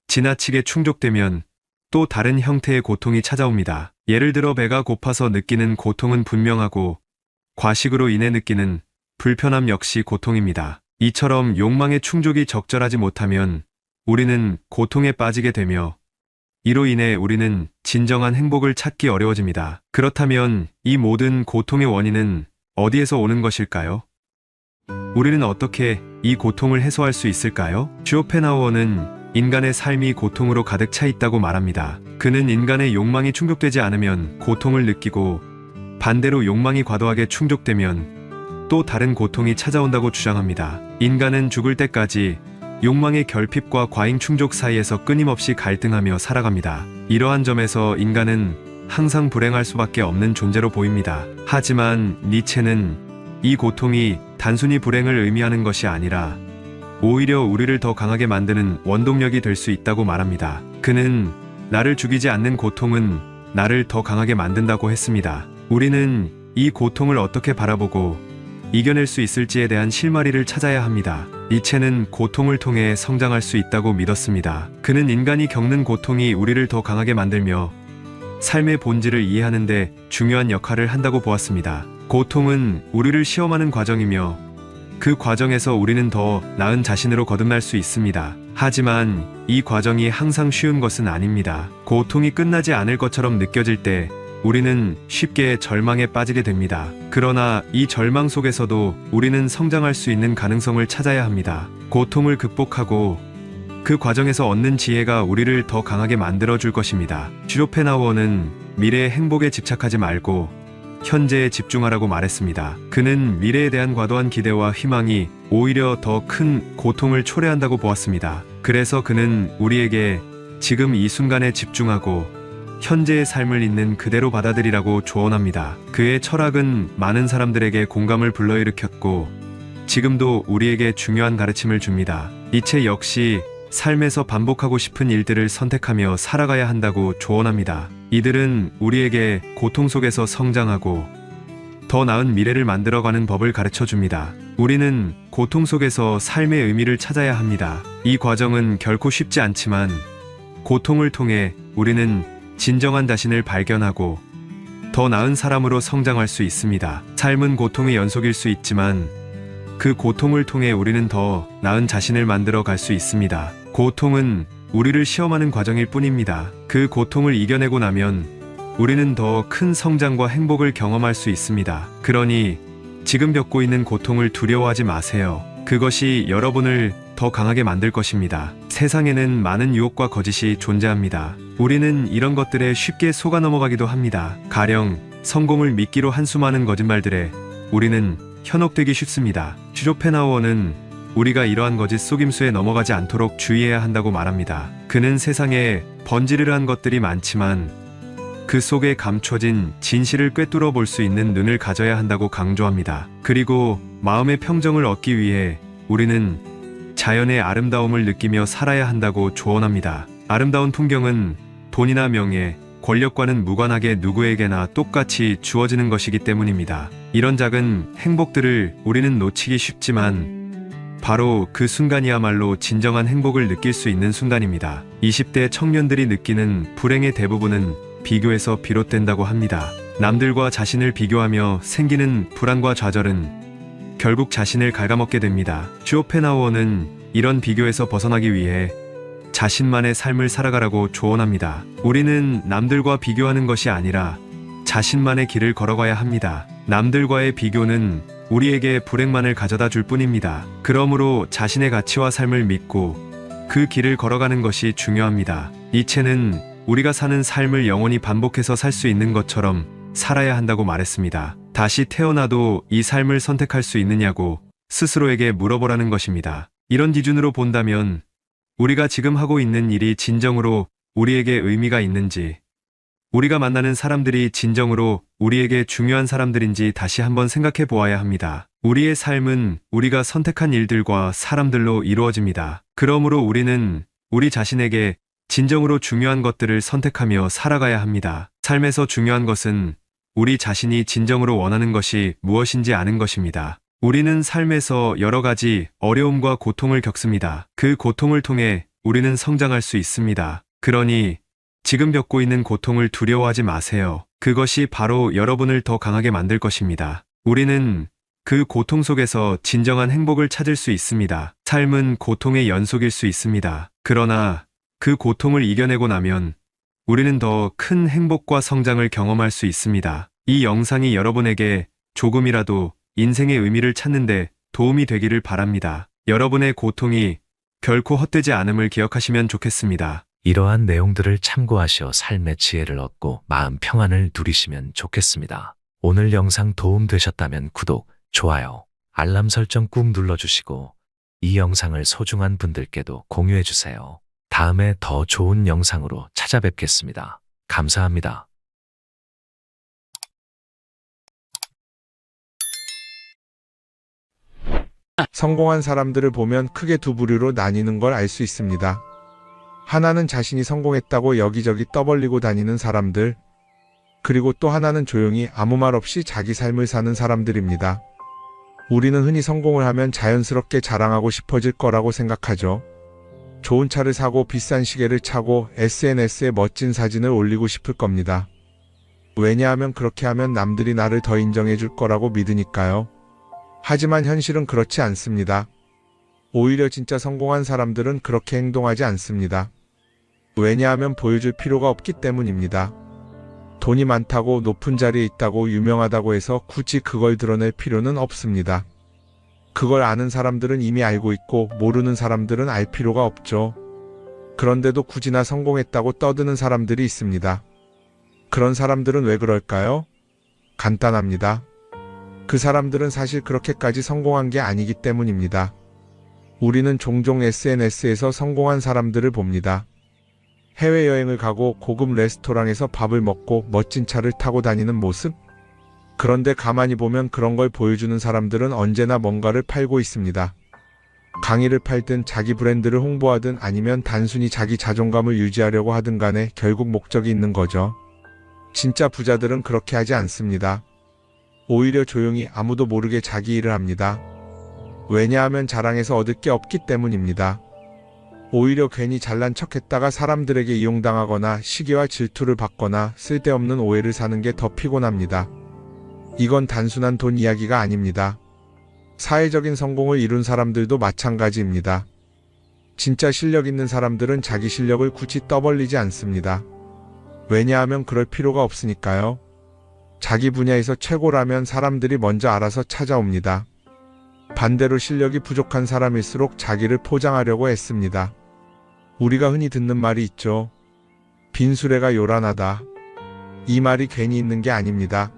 지나치게 충족되면 또 다른 형태의 고통이 찾아옵니다. 예를 들어 배가 고파서 느끼는 고통은 분명하고 과식으로 인해 느끼는 불편함 역시 고통입니다. 이처럼 욕망의 충족이 적절하지 못하면 우리는 고통에 빠지게 되며 이로 인해 우리는 진정한 행복을 찾기 어려워집니다. 그렇다면 이 모든 고통의 원인은 어디에서 오는 것일까요? 우리는 어떻게 이 고통을 해소할 수 있을까요? 쇼펜하우어는 인간의 삶이 고통으로 가득 차 있다고 말합니다. 그는 인간의 욕망이 충족되지 않으면 고통을 느끼고 반대로 욕망이 과도하게 충족되면 또 다른 고통이 찾아온다고 주장합니다. 인간은 죽을 때까지 욕망의 결핍과 과잉 충족 사이에서 끊임없이 갈등하며 살아갑니다. 이러한 점에서 인간은 항상 불행할 수밖에 없는 존재로 보입니다. 하지만 니체는 이 고통이 단순히 불행을 의미하는 것이 아니라 오히려 우리를 더 강하게 만드는 원동력이 될 수 있다고 말합니다. 그는 나를 죽이지 않는 고통은 나를 더 강하게 만든다고 했습니다. 우리는 이 고통을 어떻게 바라보고 이겨낼 수 있을지에 대한 실마리를 찾아야 합니다. 니체는 고통을 통해 성장할 수 있다고 믿었습니다. 그는 인간이 겪는 고통이 우리를 더 강하게 만들며 삶의 본질을 이해하는 데 중요한 역할을 한다고 보았습니다. 고통은 우리를 시험하는 과정이며 그 과정에서 우리는 더 나은 자신으로 거듭날 수 있습니다. 하지만 이 과정이 항상 쉬운 것은 아닙니다. 고통이 끝나지 않을 것처럼 느껴질 때 우리는 쉽게 절망에 빠지게 됩니다. 그러나 이 절망 속에서도 우리는 성장할 수 있는 가능성을 찾아야 합니다. 고통을 극복하고 그 과정에서 얻는 지혜가 우리를 더 강하게 만들어줄 것입니다. 쇼펜하우어는 미래의 행복에 집착하지 말고 현재에 집중하라고 말했습니다. 그는 미래에 대한 과도한 기대와 희망이 오히려 더 큰 고통을 초래한다고 보았습니다. 그래서 그는 우리에게 지금 이 순간에 집중하고 현재의 삶을 있는 그대로 받아들이라고 조언합니다. 그의 철학은 많은 사람들에게 공감을 불러일으켰고 지금도 우리에게 중요한 가르침을 줍니다. 니체 역시 삶에서 반복하고 싶은 일들을 선택하며 살아가야 한다고 조언합니다. 이들은 우리에게 고통 속에서 성장하고 더 나은 미래를 만들어가는 법을 가르쳐 줍니다. 우리는 고통 속에서 삶의 의미를 찾아야 합니다. 이 과정은 결코 쉽지 않지만 고통을 통해 우리는 진정한 자신을 발견하고 더 나은 사람으로 성장할 수 있습니다. 삶은 고통의 연속일 수 있지만 그 고통을 통해 우리는 더 나은 자신을 만들어 갈 수 있습니다. 고통은 우리를 시험하는 과정일 뿐입니다. 그 고통을 이겨내고 나면 우리는 더 큰 성장과 행복을 경험할 수 있습니다. 그러니 지금 겪고 있는 고통을 두려워하지 마세요. 그것이 여러분을 더 강하게 만들 것입니다. 세상에는 많은 유혹과 거짓이 존재합니다. 우리는 이런 것들에 쉽게 속아 넘어가기도 합니다. 가령 성공을 미끼로 한 수많은 거짓말들에 우리는 현혹되기 쉽습니다. 쇼펜하우어는 우리가 이러한 거짓 속임수에 넘어가지 않도록 주의해야 한다고 말합니다. 그는 세상에 번지르르한 것들이 많지만 그 속에 감춰진 진실을 꿰뚫어 볼 수 있는 눈을 가져야 한다고 강조합니다. 그리고 마음의 평정을 얻기 위해 우리는 자연의 아름다움을 느끼며 살아야 한다고 조언합니다. 아름다운 풍경은 돈이나 명예, 권력과는 무관하게 누구에게나 똑같이 주어지는 것이기 때문입니다. 이런 작은 행복들을 우리는 놓치기 쉽지만 바로 그 순간이야말로 진정한 행복을 느낄 수 있는 순간입니다. 20대 청년들이 느끼는 불행의 대부분은 비교에서 비롯된다고 합니다. 남들과 자신을 비교하며 생기는 불안과 좌절은 결국 자신을 갉아먹게 됩니다. 쇼펜하우어는 이런 비교에서 벗어나기 위해 자신만의 삶을 살아가라고 조언합니다. 우리는 남들과 비교하는 것이 아니라 자신만의 길을 걸어가야 합니다. 남들과의 비교는 우리에게 불행만을 가져다 줄 뿐입니다. 그러므로 자신의 가치와 삶을 믿고 그 길을 걸어가는 것이 중요합니다. 니체는 우리가 사는 삶을 영원히 반복해서 살 수 있는 것처럼 살아야 한다고 말했습니다. 다시 태어나도 이 삶을 선택할 수 있느냐고 스스로에게 물어보라는 것입니다. 이런 기준으로 본다면 우리가 지금 하고 있는 일이 진정으로 우리에게 의미가 있는지, 우리가 만나는 사람들이 진정으로 우리에게 중요한 사람들인지 다시 한번 생각해 보아야 합니다. 우리의 삶은 우리가 선택한 일들과 사람들로 이루어집니다. 그러므로 우리는 우리 자신에게 진정으로 중요한 것들을 선택하며 살아가야 합니다. 삶에서 중요한 것은 우리 자신이 진정으로 원하는 것이 무엇인지 아는 것입니다. 우리는 삶에서 여러 가지 어려움과 고통을 겪습니다. 그 고통을 통해 우리는 성장할 수 있습니다. 그러니 지금 겪고 있는 고통을 두려워하지 마세요. 그것이 바로 여러분을 더 강하게 만들 것입니다. 우리는 그 고통 속에서 진정한 행복을 찾을 수 있습니다. 삶은 고통의 연속일 수 있습니다. 그러나 그 고통을 이겨내고 나면 우리는 더 큰 행복과 성장을 경험할 수 있습니다. 이 영상이 여러분에게 조금이라도 인생의 의미를 찾는데 도움이 되기를 바랍니다. 여러분의 고통이 결코 헛되지 않음을 기억하시면 좋겠습니다. 이러한 내용들을 참고하시어 삶의 지혜를 얻고 마음 평안을 누리시면 좋겠습니다. 오늘 영상 도움 되셨다면 구독, 좋아요, 알람 설정 꾹 눌러주시고 이 영상을 소중한 분들께도 공유해주세요. 다음에 더 좋은 영상으로 찾아뵙겠습니다. 감사합니다. 성공한 사람들을 보면 크게 두 부류로 나뉘는 걸 알 수 있습니다. 하나는 자신이 성공했다고 여기저기 떠벌리고 다니는 사람들, 그리고 또 하나는 조용히 아무 말 없이 자기 삶을 사는 사람들입니다. 우리는 흔히 성공을 하면 자연스럽게 자랑하고 싶어질 거라고 생각하죠. 좋은 차를 사고 비싼 시계를 차고 SNS에 멋진 사진을 올리고 싶을 겁니다. 왜냐하면 그렇게 하면 남들이 나를 더 인정해 줄 거라고 믿으니까요. 하지만 현실은 그렇지 않습니다. 오히려 진짜 성공한 사람들은 그렇게 행동하지 않습니다. 왜냐하면 보여줄 필요가 없기 때문입니다. 돈이 많다고 높은 자리에 있다고 유명하다고 해서 굳이 그걸 드러낼 필요는 없습니다. 그걸 아는 사람들은 이미 알고 있고 모르는 사람들은 알 필요가 없죠. 그런데도 굳이나 성공했다고 떠드는 사람들이 있습니다. 그런 사람들은 왜 그럴까요? 간단합니다. 그 사람들은 사실 그렇게까지 성공한 게 아니기 때문입니다. 우리는 종종 SNS에서 성공한 사람들을 봅니다. 해외여행을 가고 고급 레스토랑에서 밥을 먹고 멋진 차를 타고 다니는 모습? 그런데 가만히 보면 그런 걸 보여주는 사람들은 언제나 뭔가를 팔고 있습니다. 강의를 팔든 자기 브랜드를 홍보하든 아니면 단순히 자기 자존감을 유지하려고 하든 간에 결국 목적이 있는 거죠. 진짜 부자들은 그렇게 하지 않습니다. 오히려 조용히 아무도 모르게 자기 일을 합니다. 왜냐하면 자랑해서 얻을 게 없기 때문입니다. 오히려 괜히 잘난 척했다가 사람들에게 이용당하거나 시기와 질투를 받거나 쓸데없는 오해를 사는 게 더 피곤합니다. 이건 단순한 돈 이야기가 아닙니다. 사회적인 성공을 이룬 사람들도 마찬가지입니다. 진짜 실력 있는 사람들은 자기 실력을 굳이 떠벌리지 않습니다. 왜냐하면 그럴 필요가 없으니까요. 자기 분야에서 최고라면 사람들이 먼저 알아서 찾아옵니다. 반대로 실력이 부족한 사람일수록 자기를 포장하려고 애씁니다. 우리가 흔히 듣는 말이 있죠. 빈수레가 요란하다. 이 말이 괜히 있는 게 아닙니다.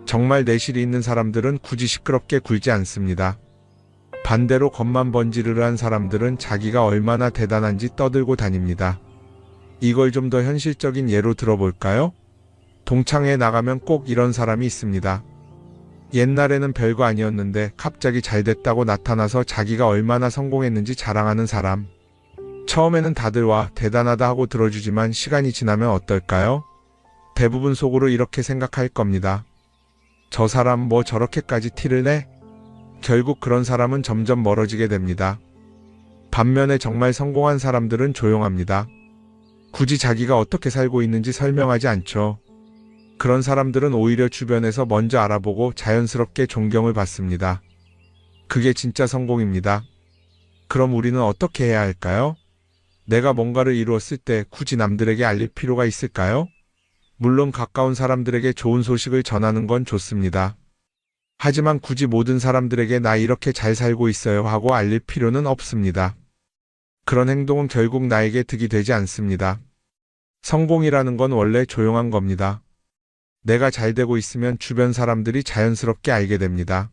정말 내실이 있는 사람들은 굳이 시끄럽게 굴지 않습니다. 반대로 겉만 번지르르한 사람들은 자기가 얼마나 대단한지 떠들고 다닙니다. 이걸 좀 더 현실적인 예로 들어볼까요? 동창회에 나가면 꼭 이런 사람이 있습니다. 옛날에는 별거 아니었는데 갑자기 잘 됐다고 나타나서 자기가 얼마나 성공했는지 자랑하는 사람. 처음에는 다들 와 대단하다 하고 들어주지만 시간이 지나면 어떨까요? 대부분 속으로 이렇게 생각할 겁니다. 저 사람 뭐 저렇게까지 티를 내? 결국 그런 사람은 점점 멀어지게 됩니다. 반면에 정말 성공한 사람들은 조용합니다. 굳이 자기가 어떻게 살고 있는지 설명하지 않죠. 그런 사람들은 오히려 주변에서 먼저 알아보고 자연스럽게 존경을 받습니다. 그게 진짜 성공입니다. 그럼 우리는 어떻게 해야 할까요? 내가 뭔가를 이루었을 때 굳이 남들에게 알릴 필요가 있을까요? 물론 가까운 사람들에게 좋은 소식을 전하는 건 좋습니다. 하지만 굳이 모든 사람들에게 나 이렇게 잘 살고 있어요 하고 알릴 필요는 없습니다. 그런 행동은 결국 나에게 득이 되지 않습니다. 성공이라는 건 원래 조용한 겁니다. 내가 잘 되고 있으면 주변 사람들이 자연스럽게 알게 됩니다.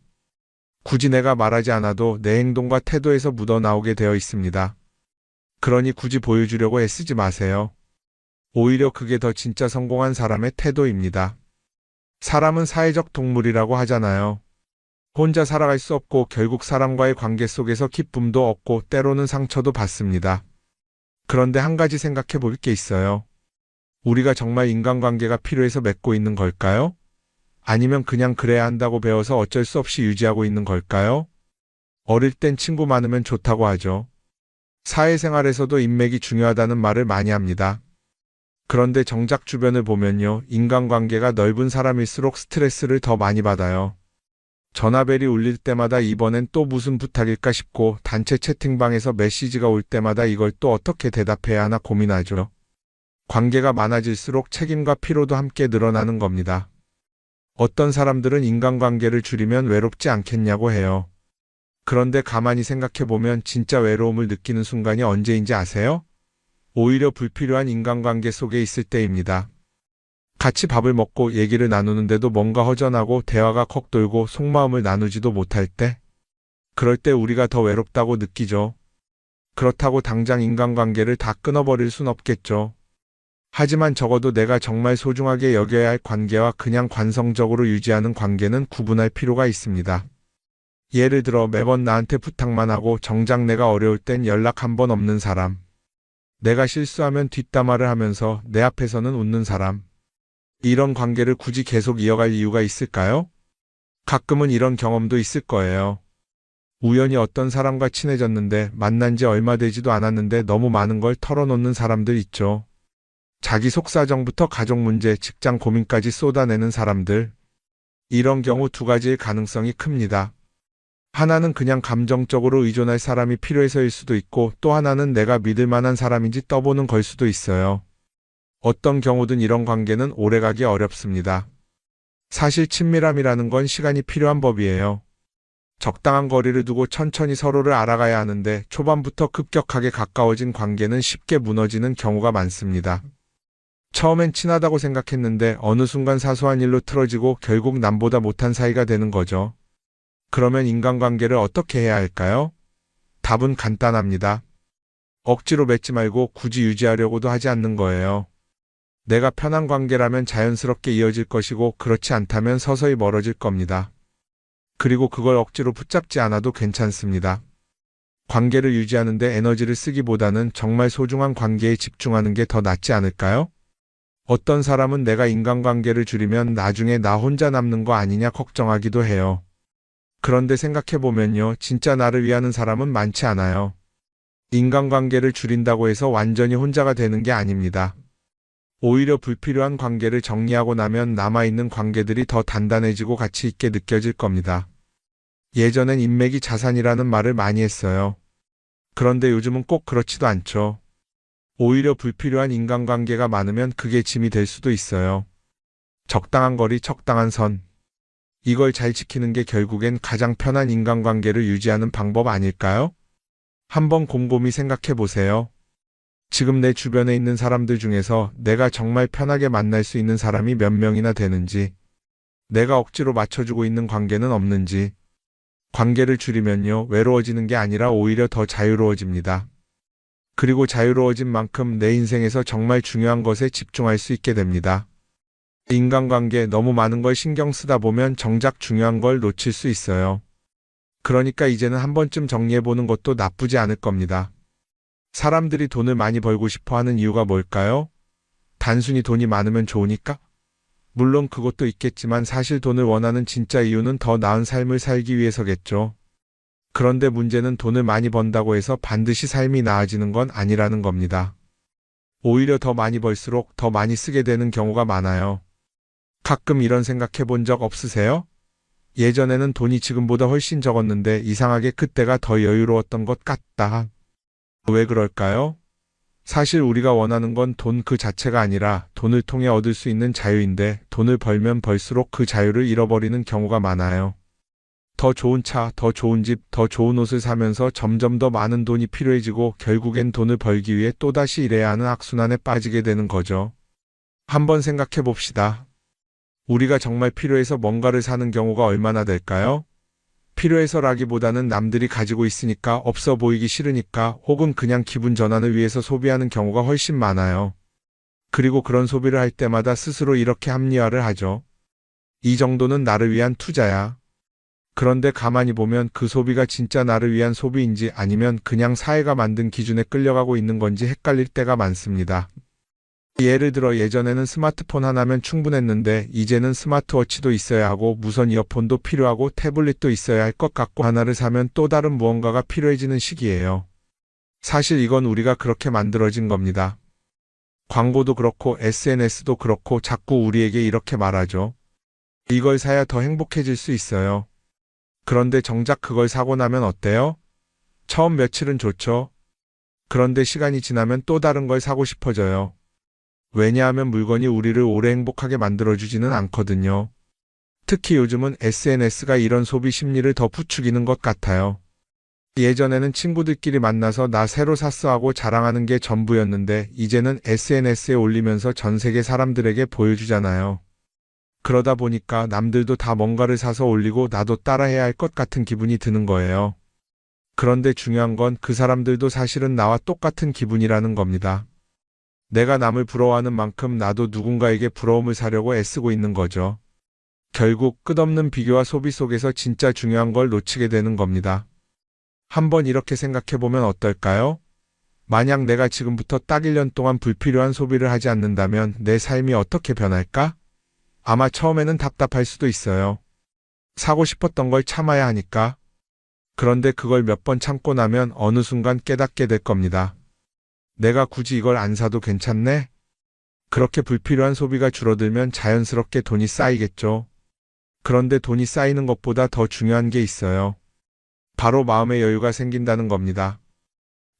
굳이 내가 말하지 않아도 내 행동과 태도에서 묻어나오게 되어 있습니다. 그러니 굳이 보여주려고 애쓰지 마세요. 오히려 그게 더 진짜 성공한 사람의 태도입니다. 사람은 사회적 동물이라고 하잖아요. 혼자 살아갈 수 없고 결국 사람과의 관계 속에서 기쁨도 얻고 때로는 상처도 받습니다. 그런데 한 가지 생각해 볼 게 있어요. 우리가 정말 인간관계가 필요해서 맺고 있는 걸까요? 아니면 그냥 그래야 한다고 배워서 어쩔 수 없이 유지하고 있는 걸까요? 어릴 땐 친구 많으면 좋다고 하죠. 사회생활에서도 인맥이 중요하다는 말을 많이 합니다. 그런데 정작 주변을 보면요. 인간관계가 넓은 사람일수록 스트레스를 더 많이 받아요. 전화벨이 울릴 때마다 이번엔 또 무슨 부탁일까 싶고 단체 채팅방에서 메시지가 올 때마다 이걸 또 어떻게 대답해야 하나 고민하죠. 관계가 많아질수록 책임과 피로도 함께 늘어나는 겁니다. 어떤 사람들은 인간관계를 줄이면 외롭지 않겠냐고 해요. 그런데 가만히 생각해보면 진짜 외로움을 느끼는 순간이 언제인지 아세요? 오히려 불필요한 인간관계 속에 있을 때입니다. 같이 밥을 먹고 얘기를 나누는데도 뭔가 허전하고 대화가 컥 돌고 속마음을 나누지도 못할 때? 그럴 때 우리가 더 외롭다고 느끼죠. 그렇다고 당장 인간관계를 다 끊어버릴 순 없겠죠. 하지만 적어도 내가 정말 소중하게 여겨야 할 관계와 그냥 관성적으로 유지하는 관계는 구분할 필요가 있습니다. 예를 들어 매번 나한테 부탁만 하고 정작 내가 어려울 땐 연락 한 번 없는 사람. 내가 실수하면 뒷담화를 하면서 내 앞에서는 웃는 사람. 이런 관계를 굳이 계속 이어갈 이유가 있을까요? 가끔은 이런 경험도 있을 거예요. 우연히 어떤 사람과 친해졌는데 만난 지 얼마 되지도 않았는데 너무 많은 걸 털어놓는 사람들 있죠. 자기 속사정부터 가족 문제, 직장 고민까지 쏟아내는 사람들. 이런 경우 두 가지일 가능성이 큽니다. 하나는 그냥 감정적으로 의존할 사람이 필요해서일 수도 있고 또 하나는 내가 믿을 만한 사람인지 떠보는 걸 수도 있어요. 어떤 경우든 이런 관계는 오래가기 어렵습니다. 사실 친밀함이라는 건 시간이 필요한 법이에요. 적당한 거리를 두고 천천히 서로를 알아가야 하는데 초반부터 급격하게 가까워진 관계는 쉽게 무너지는 경우가 많습니다. 처음엔 친하다고 생각했는데 어느 순간 사소한 일로 틀어지고 결국 남보다 못한 사이가 되는 거죠. 그러면 인간관계를 어떻게 해야 할까요? 답은 간단합니다. 억지로 맺지 말고 굳이 유지하려고도 하지 않는 거예요. 내가 편한 관계라면 자연스럽게 이어질 것이고 그렇지 않다면 서서히 멀어질 겁니다. 그리고 그걸 억지로 붙잡지 않아도 괜찮습니다. 관계를 유지하는 데 에너지를 쓰기보다는 정말 소중한 관계에 집중하는 게 더 낫지 않을까요? 어떤 사람은 내가 인간관계를 줄이면 나중에 나 혼자 남는 거 아니냐 걱정하기도 해요. 그런데 생각해보면요, 진짜 나를 위하는 사람은 많지 않아요. 인간관계를 줄인다고 해서 완전히 혼자가 되는 게 아닙니다. 오히려 불필요한 관계를 정리하고 나면 남아있는 관계들이 더 단단해지고 가치 있게 느껴질 겁니다. 예전엔 인맥이 자산이라는 말을 많이 했어요. 그런데 요즘은 꼭 그렇지도 않죠. 오히려 불필요한 인간관계가 많으면 그게 짐이 될 수도 있어요. 적당한 거리, 적당한 선. 이걸 잘 지키는 게 결국엔 가장 편한 인간관계를 유지하는 방법 아닐까요? 한번 곰곰이 생각해 보세요. 지금 내 주변에 있는 사람들 중에서 내가 정말 편하게 만날 수 있는 사람이 몇 명이나 되는지, 내가 억지로 맞춰주고 있는 관계는 없는지. 관계를 줄이면요, 외로워지는 게 아니라 오히려 더 자유로워집니다. 그리고 자유로워진 만큼 내 인생에서 정말 중요한 것에 집중할 수 있게 됩니다. 인간관계 너무 많은 걸 신경 쓰다 보면 정작 중요한 걸 놓칠 수 있어요. 그러니까 이제는 한 번쯤 정리해보는 것도 나쁘지 않을 겁니다. 사람들이 돈을 많이 벌고 싶어 하는 이유가 뭘까요? 단순히 돈이 많으면 좋으니까? 물론 그것도 있겠지만 사실 돈을 원하는 진짜 이유는 더 나은 삶을 살기 위해서겠죠. 그런데 문제는 돈을 많이 번다고 해서 반드시 삶이 나아지는 건 아니라는 겁니다. 오히려 더 많이 벌수록 더 많이 쓰게 되는 경우가 많아요. 가끔 이런 생각해 본 적 없으세요? 예전에는 돈이 지금보다 훨씬 적었는데 이상하게 그때가 더 여유로웠던 것 같다. 왜 그럴까요? 사실 우리가 원하는 건 돈 그 자체가 아니라 돈을 통해 얻을 수 있는 자유인데 돈을 벌면 벌수록 그 자유를 잃어버리는 경우가 많아요. 더 좋은 차, 더 좋은 집, 더 좋은 옷을 사면서 점점 더 많은 돈이 필요해지고 결국엔 돈을 벌기 위해 또다시 일해야 하는 악순환에 빠지게 되는 거죠. 한번 생각해 봅시다. 우리가 정말 필요해서 뭔가를 사는 경우가 얼마나 될까요? 필요해서라기보다는 남들이 가지고 있으니까, 없어 보이기 싫으니까, 혹은 그냥 기분 전환을 위해서 소비하는 경우가 훨씬 많아요. 그리고 그런 소비를 할 때마다 스스로 이렇게 합리화를 하죠. 이 정도는 나를 위한 투자야. 그런데 가만히 보면 그 소비가 진짜 나를 위한 소비인지 아니면 그냥 사회가 만든 기준에 끌려가고 있는 건지 헷갈릴 때가 많습니다. 예를 들어 예전에는 스마트폰 하나면 충분했는데 이제는 스마트워치도 있어야 하고 무선 이어폰도 필요하고 태블릿도 있어야 할 것 같고, 하나를 사면 또 다른 무언가가 필요해지는 시기예요. 사실 이건 우리가 그렇게 만들어진 겁니다. 광고도 그렇고 SNS도 그렇고 자꾸 우리에게 이렇게 말하죠. 이걸 사야 더 행복해질 수 있어요. 그런데 정작 그걸 사고 나면 어때요? 처음 며칠은 좋죠. 그런데 시간이 지나면 또 다른 걸 사고 싶어져요. 왜냐하면 물건이 우리를 오래 행복하게 만들어주지는 않거든요. 특히 요즘은 SNS가 이런 소비 심리를 더 부추기는 것 같아요. 예전에는 친구들끼리 만나서 나 새로 샀어 하고 자랑하는 게 전부였는데 이제는 SNS에 올리면서 전 세계 사람들에게 보여주잖아요. 그러다 보니까 남들도 다 뭔가를 사서 올리고 나도 따라해야 할 것 같은 기분이 드는 거예요. 그런데 중요한 건 그 사람들도 사실은 나와 똑같은 기분이라는 겁니다. 내가 남을 부러워하는 만큼 나도 누군가에게 부러움을 사려고 애쓰고 있는 거죠. 결국 끝없는 비교와 소비 속에서 진짜 중요한 걸 놓치게 되는 겁니다. 한번 이렇게 생각해보면 어떨까요? 만약 내가 지금부터 딱 1년 동안 불필요한 소비를 하지 않는다면 내 삶이 어떻게 변할까? 아마 처음에는 답답할 수도 있어요. 사고 싶었던 걸 참아야 하니까. 그런데 그걸 몇 번 참고 나면 어느 순간 깨닫게 될 겁니다. 내가 굳이 이걸 안 사도 괜찮네? 그렇게 불필요한 소비가 줄어들면 자연스럽게 돈이 쌓이겠죠. 그런데 돈이 쌓이는 것보다 더 중요한 게 있어요. 바로 마음의 여유가 생긴다는 겁니다.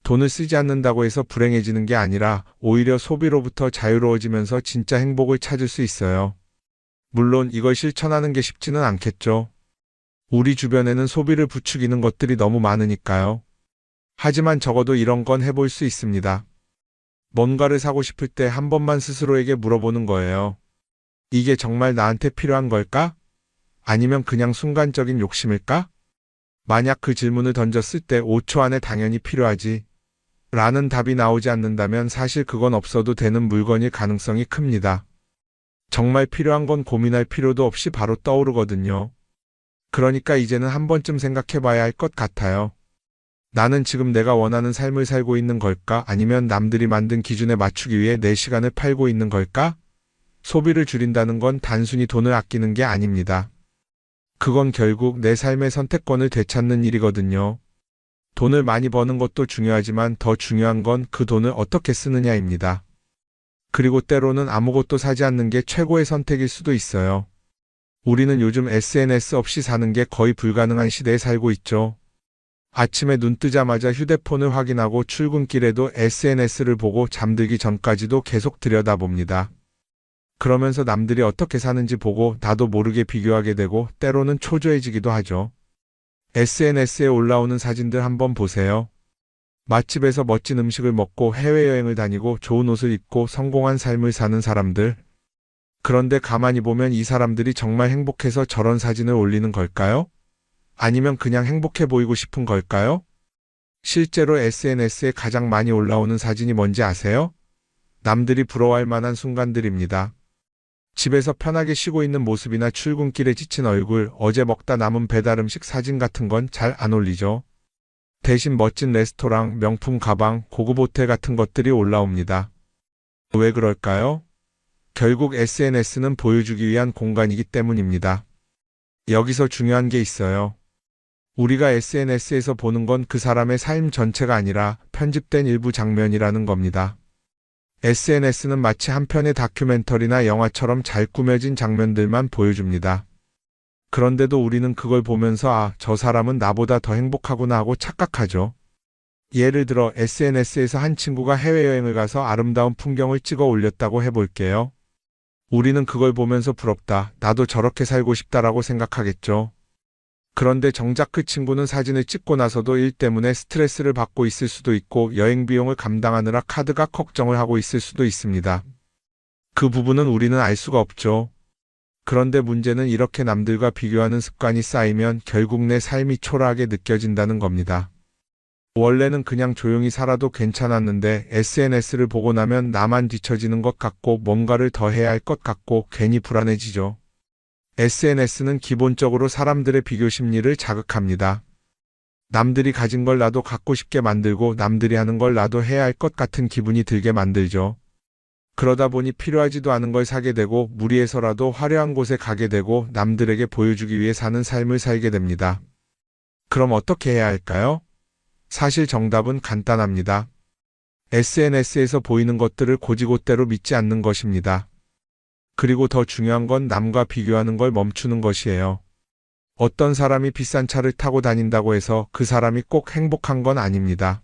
돈을 쓰지 않는다고 해서 불행해지는 게 아니라 오히려 소비로부터 자유로워지면서 진짜 행복을 찾을 수 있어요. 물론 이걸 실천하는 게 쉽지는 않겠죠. 우리 주변에는 소비를 부추기는 것들이 너무 많으니까요. 하지만 적어도 이런 건 해볼 수 있습니다. 뭔가를 사고 싶을 때 한 번만 스스로에게 물어보는 거예요. 이게 정말 나한테 필요한 걸까? 아니면 그냥 순간적인 욕심일까? 만약 그 질문을 던졌을 때 5초 안에 당연히 필요하지 라는 답이 나오지 않는다면 사실 그건 없어도 되는 물건일 가능성이 큽니다. 정말 필요한 건 고민할 필요도 없이 바로 떠오르거든요. 그러니까 이제는 한 번쯤 생각해 봐야 할 것 같아요. 나는 지금 내가 원하는 삶을 살고 있는 걸까? 아니면 남들이 만든 기준에 맞추기 위해 내 시간을 팔고 있는 걸까? 소비를 줄인다는 건 단순히 돈을 아끼는 게 아닙니다. 그건 결국 내 삶의 선택권을 되찾는 일이거든요. 돈을 많이 버는 것도 중요하지만 더 중요한 건 그 돈을 어떻게 쓰느냐입니다. 그리고 때로는 아무것도 사지 않는 게 최고의 선택일 수도 있어요. 우리는 요즘 SNS 없이 사는 게 거의 불가능한 시대에 살고 있죠. 아침에 눈 뜨자마자 휴대폰을 확인하고 출근길에도 SNS를 보고 잠들기 전까지도 계속 들여다봅니다. 그러면서 남들이 어떻게 사는지 보고 나도 모르게 비교하게 되고 때로는 초조해지기도 하죠. SNS에 올라오는 사진들 한번 보세요. 맛집에서 멋진 음식을 먹고 해외여행을 다니고 좋은 옷을 입고 성공한 삶을 사는 사람들. 그런데 가만히 보면 이 사람들이 정말 행복해서 저런 사진을 올리는 걸까요? 아니면 그냥 행복해 보이고 싶은 걸까요? 실제로 SNS에 가장 많이 올라오는 사진이 뭔지 아세요? 남들이 부러워할 만한 순간들입니다. 집에서 편하게 쉬고 있는 모습이나 출근길에 지친 얼굴, 어제 먹다 남은 배달 음식 사진 같은 건 잘 안 올리죠. 대신 멋진 레스토랑, 명품 가방, 고급 호텔 같은 것들이 올라옵니다. 왜 그럴까요? 결국 SNS는 보여주기 위한 공간이기 때문입니다. 여기서 중요한 게 있어요. 우리가 SNS에서 보는 건 그 사람의 삶 전체가 아니라 편집된 일부 장면이라는 겁니다. SNS는 마치 한 편의 다큐멘터리나 영화처럼 잘 꾸며진 장면들만 보여줍니다. 그런데도 우리는 그걸 보면서 아, 저 사람은 나보다 더 행복하구나 하고 착각하죠. 예를 들어 SNS에서 한 친구가 해외여행을 가서 아름다운 풍경을 찍어 올렸다고 해볼게요. 우리는 그걸 보면서 부럽다, 나도 저렇게 살고 싶다라고 생각하겠죠. 그런데 정작 그 친구는 사진을 찍고 나서도 일 때문에 스트레스를 받고 있을 수도 있고 여행 비용을 감당하느라 카드가 걱정을 하고 있을 수도 있습니다. 그 부분은 우리는 알 수가 없죠. 그런데 문제는 이렇게 남들과 비교하는 습관이 쌓이면 결국 내 삶이 초라하게 느껴진다는 겁니다. 원래는 그냥 조용히 살아도 괜찮았는데 SNS를 보고 나면 나만 뒤처지는 것 같고 뭔가를 더 해야 할 것 같고 괜히 불안해지죠. SNS는 기본적으로 사람들의 비교 심리를 자극합니다. 남들이 가진 걸 나도 갖고 싶게 만들고 남들이 하는 걸 나도 해야 할 것 같은 기분이 들게 만들죠. 그러다 보니 필요하지도 않은 걸 사게 되고 무리해서라도 화려한 곳에 가게 되고 남들에게 보여주기 위해 사는 삶을 살게 됩니다. 그럼 어떻게 해야 할까요? 사실 정답은 간단합니다. SNS에서 보이는 것들을 곧이곧대로 믿지 않는 것입니다. 그리고 더 중요한 건 남과 비교하는 걸 멈추는 것이에요. 어떤 사람이 비싼 차를 타고 다닌다고 해서 그 사람이 꼭 행복한 건 아닙니다.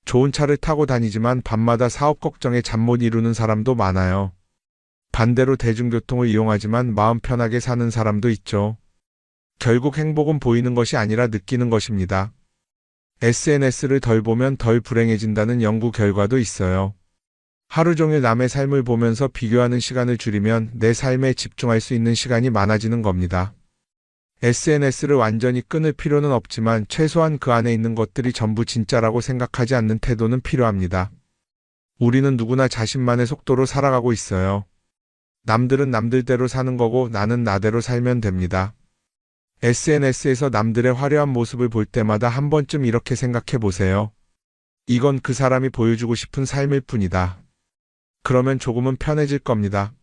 좋은 차를 타고 다니지만 밤마다 사업 걱정에 잠 못 이루는 사람도 많아요. 반대로 대중교통을 이용하지만 마음 편하게 사는 사람도 있죠. 결국 행복은 보이는 것이 아니라 느끼는 것입니다. SNS를 덜 보면 덜 불행해진다는 연구 결과도 있어요. 하루 종일 남의 삶을 보면서 비교하는 시간을 줄이면 내 삶에 집중할 수 있는 시간이 많아지는 겁니다. SNS를 완전히 끊을 필요는 없지만 최소한 그 안에 있는 것들이 전부 진짜라고 생각하지 않는 태도는 필요합니다. 우리는 누구나 자신만의 속도로 살아가고 있어요. 남들은 남들대로 사는 거고 나는 나대로 살면 됩니다. SNS에서 남들의 화려한 모습을 볼 때마다 한 번쯤 이렇게 생각해 보세요. 이건 그 사람이 보여주고 싶은 삶일 뿐이다. 그러면 조금은 편해질 겁니다.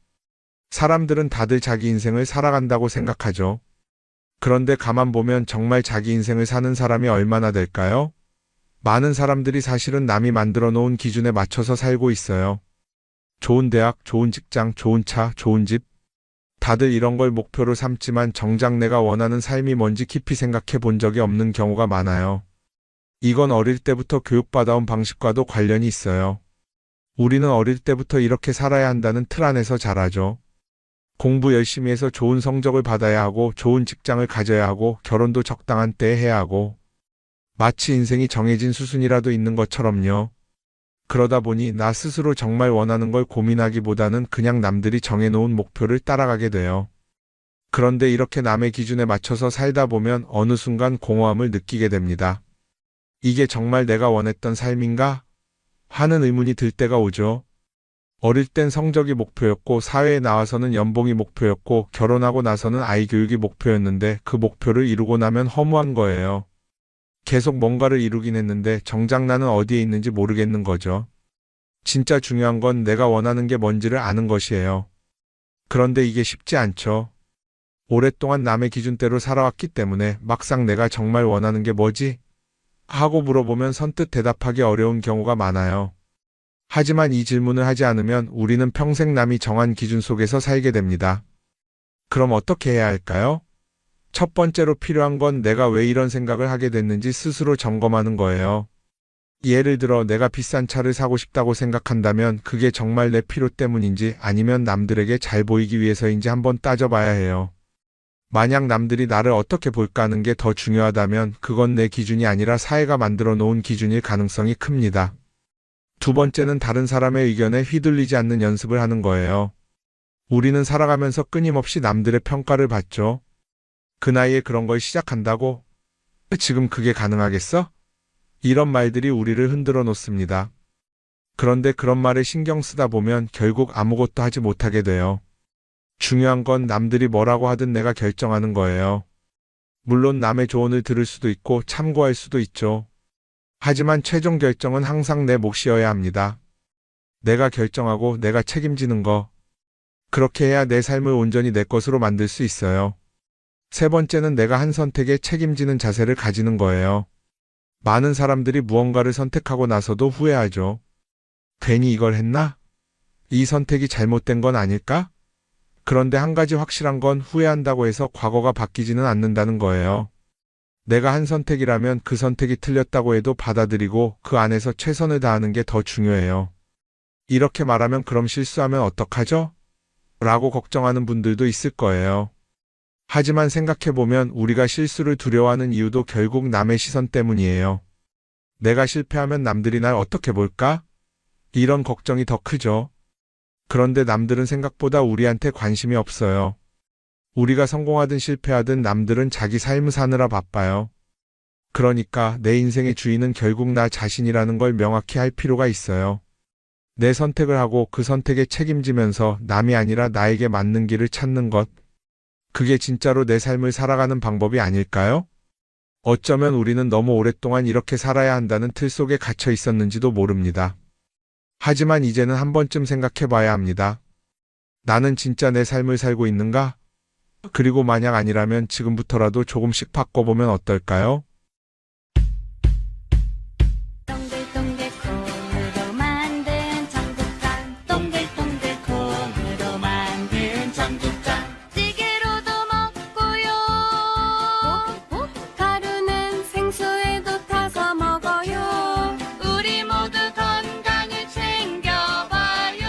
사람들은 다들 자기 인생을 살아간다고 생각하죠. 그런데 가만 보면 정말 자기 인생을 사는 사람이 얼마나 될까요? 많은 사람들이 사실은 남이 만들어 놓은 기준에 맞춰서 살고 있어요. 좋은 대학, 좋은 직장, 좋은 차, 좋은 집. 다들 이런 걸 목표로 삼지만 정작 내가 원하는 삶이 뭔지 깊이 생각해 본 적이 없는 경우가 많아요. 이건 어릴 때부터 교육받아온 방식과도 관련이 있어요. 우리는 어릴 때부터 이렇게 살아야 한다는 틀 안에서 자라죠. 공부 열심히 해서 좋은 성적을 받아야 하고 좋은 직장을 가져야 하고 결혼도 적당한 때에 해야 하고 마치 인생이 정해진 수순이라도 있는 것처럼요. 그러다 보니 나 스스로 정말 원하는 걸 고민하기보다는 그냥 남들이 정해놓은 목표를 따라가게 돼요. 그런데 이렇게 남의 기준에 맞춰서 살다 보면 어느 순간 공허함을 느끼게 됩니다. 이게 정말 내가 원했던 삶인가? 하는 의문이 들 때가 오죠. 어릴 땐 성적이 목표였고 사회에 나와서는 연봉이 목표였고 결혼하고 나서는 아이 교육이 목표였는데 그 목표를 이루고 나면 허무한 거예요. 계속 뭔가를 이루긴 했는데 정작 나는 어디에 있는지 모르겠는 거죠. 진짜 중요한 건 내가 원하는 게 뭔지를 아는 것이에요. 그런데 이게 쉽지 않죠. 오랫동안 남의 기준대로 살아왔기 때문에 막상 내가 정말 원하는 게 뭐지? 하고 물어보면 선뜻 대답하기 어려운 경우가 많아요. 하지만 이 질문을 하지 않으면 우리는 평생 남이 정한 기준 속에서 살게 됩니다. 그럼 어떻게 해야 할까요? 첫 번째로 필요한 건 내가 왜 이런 생각을 하게 됐는지 스스로 점검하는 거예요. 예를 들어 내가 비싼 차를 사고 싶다고 생각한다면 그게 정말 내 필요 때문인지 아니면 남들에게 잘 보이기 위해서인지 한번 따져봐야 해요. 만약 남들이 나를 어떻게 볼까 하는 게 더 중요하다면 그건 내 기준이 아니라 사회가 만들어 놓은 기준일 가능성이 큽니다. 두 번째는 다른 사람의 의견에 휘둘리지 않는 연습을 하는 거예요. 우리는 살아가면서 끊임없이 남들의 평가를 받죠. 그 나이에 그런 걸 시작한다고? 지금 그게 가능하겠어? 이런 말들이 우리를 흔들어 놓습니다. 그런데 그런 말에 신경 쓰다 보면 결국 아무것도 하지 못하게 돼요. 중요한 건 남들이 뭐라고 하든 내가 결정하는 거예요. 물론 남의 조언을 들을 수도 있고 참고할 수도 있죠. 하지만 최종 결정은 항상 내 몫이어야 합니다. 내가 결정하고 내가 책임지는 거. 그렇게 해야 내 삶을 온전히 내 것으로 만들 수 있어요. 세 번째는 내가 한 선택에 책임지는 자세를 가지는 거예요. 많은 사람들이 무언가를 선택하고 나서도 후회하죠. 괜히 이걸 했나? 이 선택이 잘못된 건 아닐까? 그런데 한 가지 확실한 건 후회한다고 해서 과거가 바뀌지는 않는다는 거예요. 내가 한 선택이라면 그 선택이 틀렸다고 해도 받아들이고 그 안에서 최선을 다하는 게 더 중요해요. 이렇게 말하면 그럼 실수하면 어떡하죠? 라고 걱정하는 분들도 있을 거예요. 하지만 생각해보면 우리가 실수를 두려워하는 이유도 결국 남의 시선 때문이에요. 내가 실패하면 남들이 날 어떻게 볼까? 이런 걱정이 더 크죠. 그런데 남들은 생각보다 우리한테 관심이 없어요. 우리가 성공하든 실패하든 남들은 자기 삶을 사느라 바빠요. 그러니까 내 인생의 주인은 결국 나 자신이라는 걸 명확히 할 필요가 있어요. 내 선택을 하고 그 선택에 책임지면서 남이 아니라 나에게 맞는 길을 찾는 것. 그게 진짜로 내 삶을 살아가는 방법이 아닐까요? 어쩌면 우리는 너무 오랫동안 이렇게 살아야 한다는 틀 속에 갇혀 있었는지도 모릅니다. 하지만 이제는 한 번쯤 생각해 봐야 합니다. 나는 진짜 내 삶을 살고 있는가? 그리고 만약 아니라면 지금부터라도 조금씩 바꿔보면 어떨까요?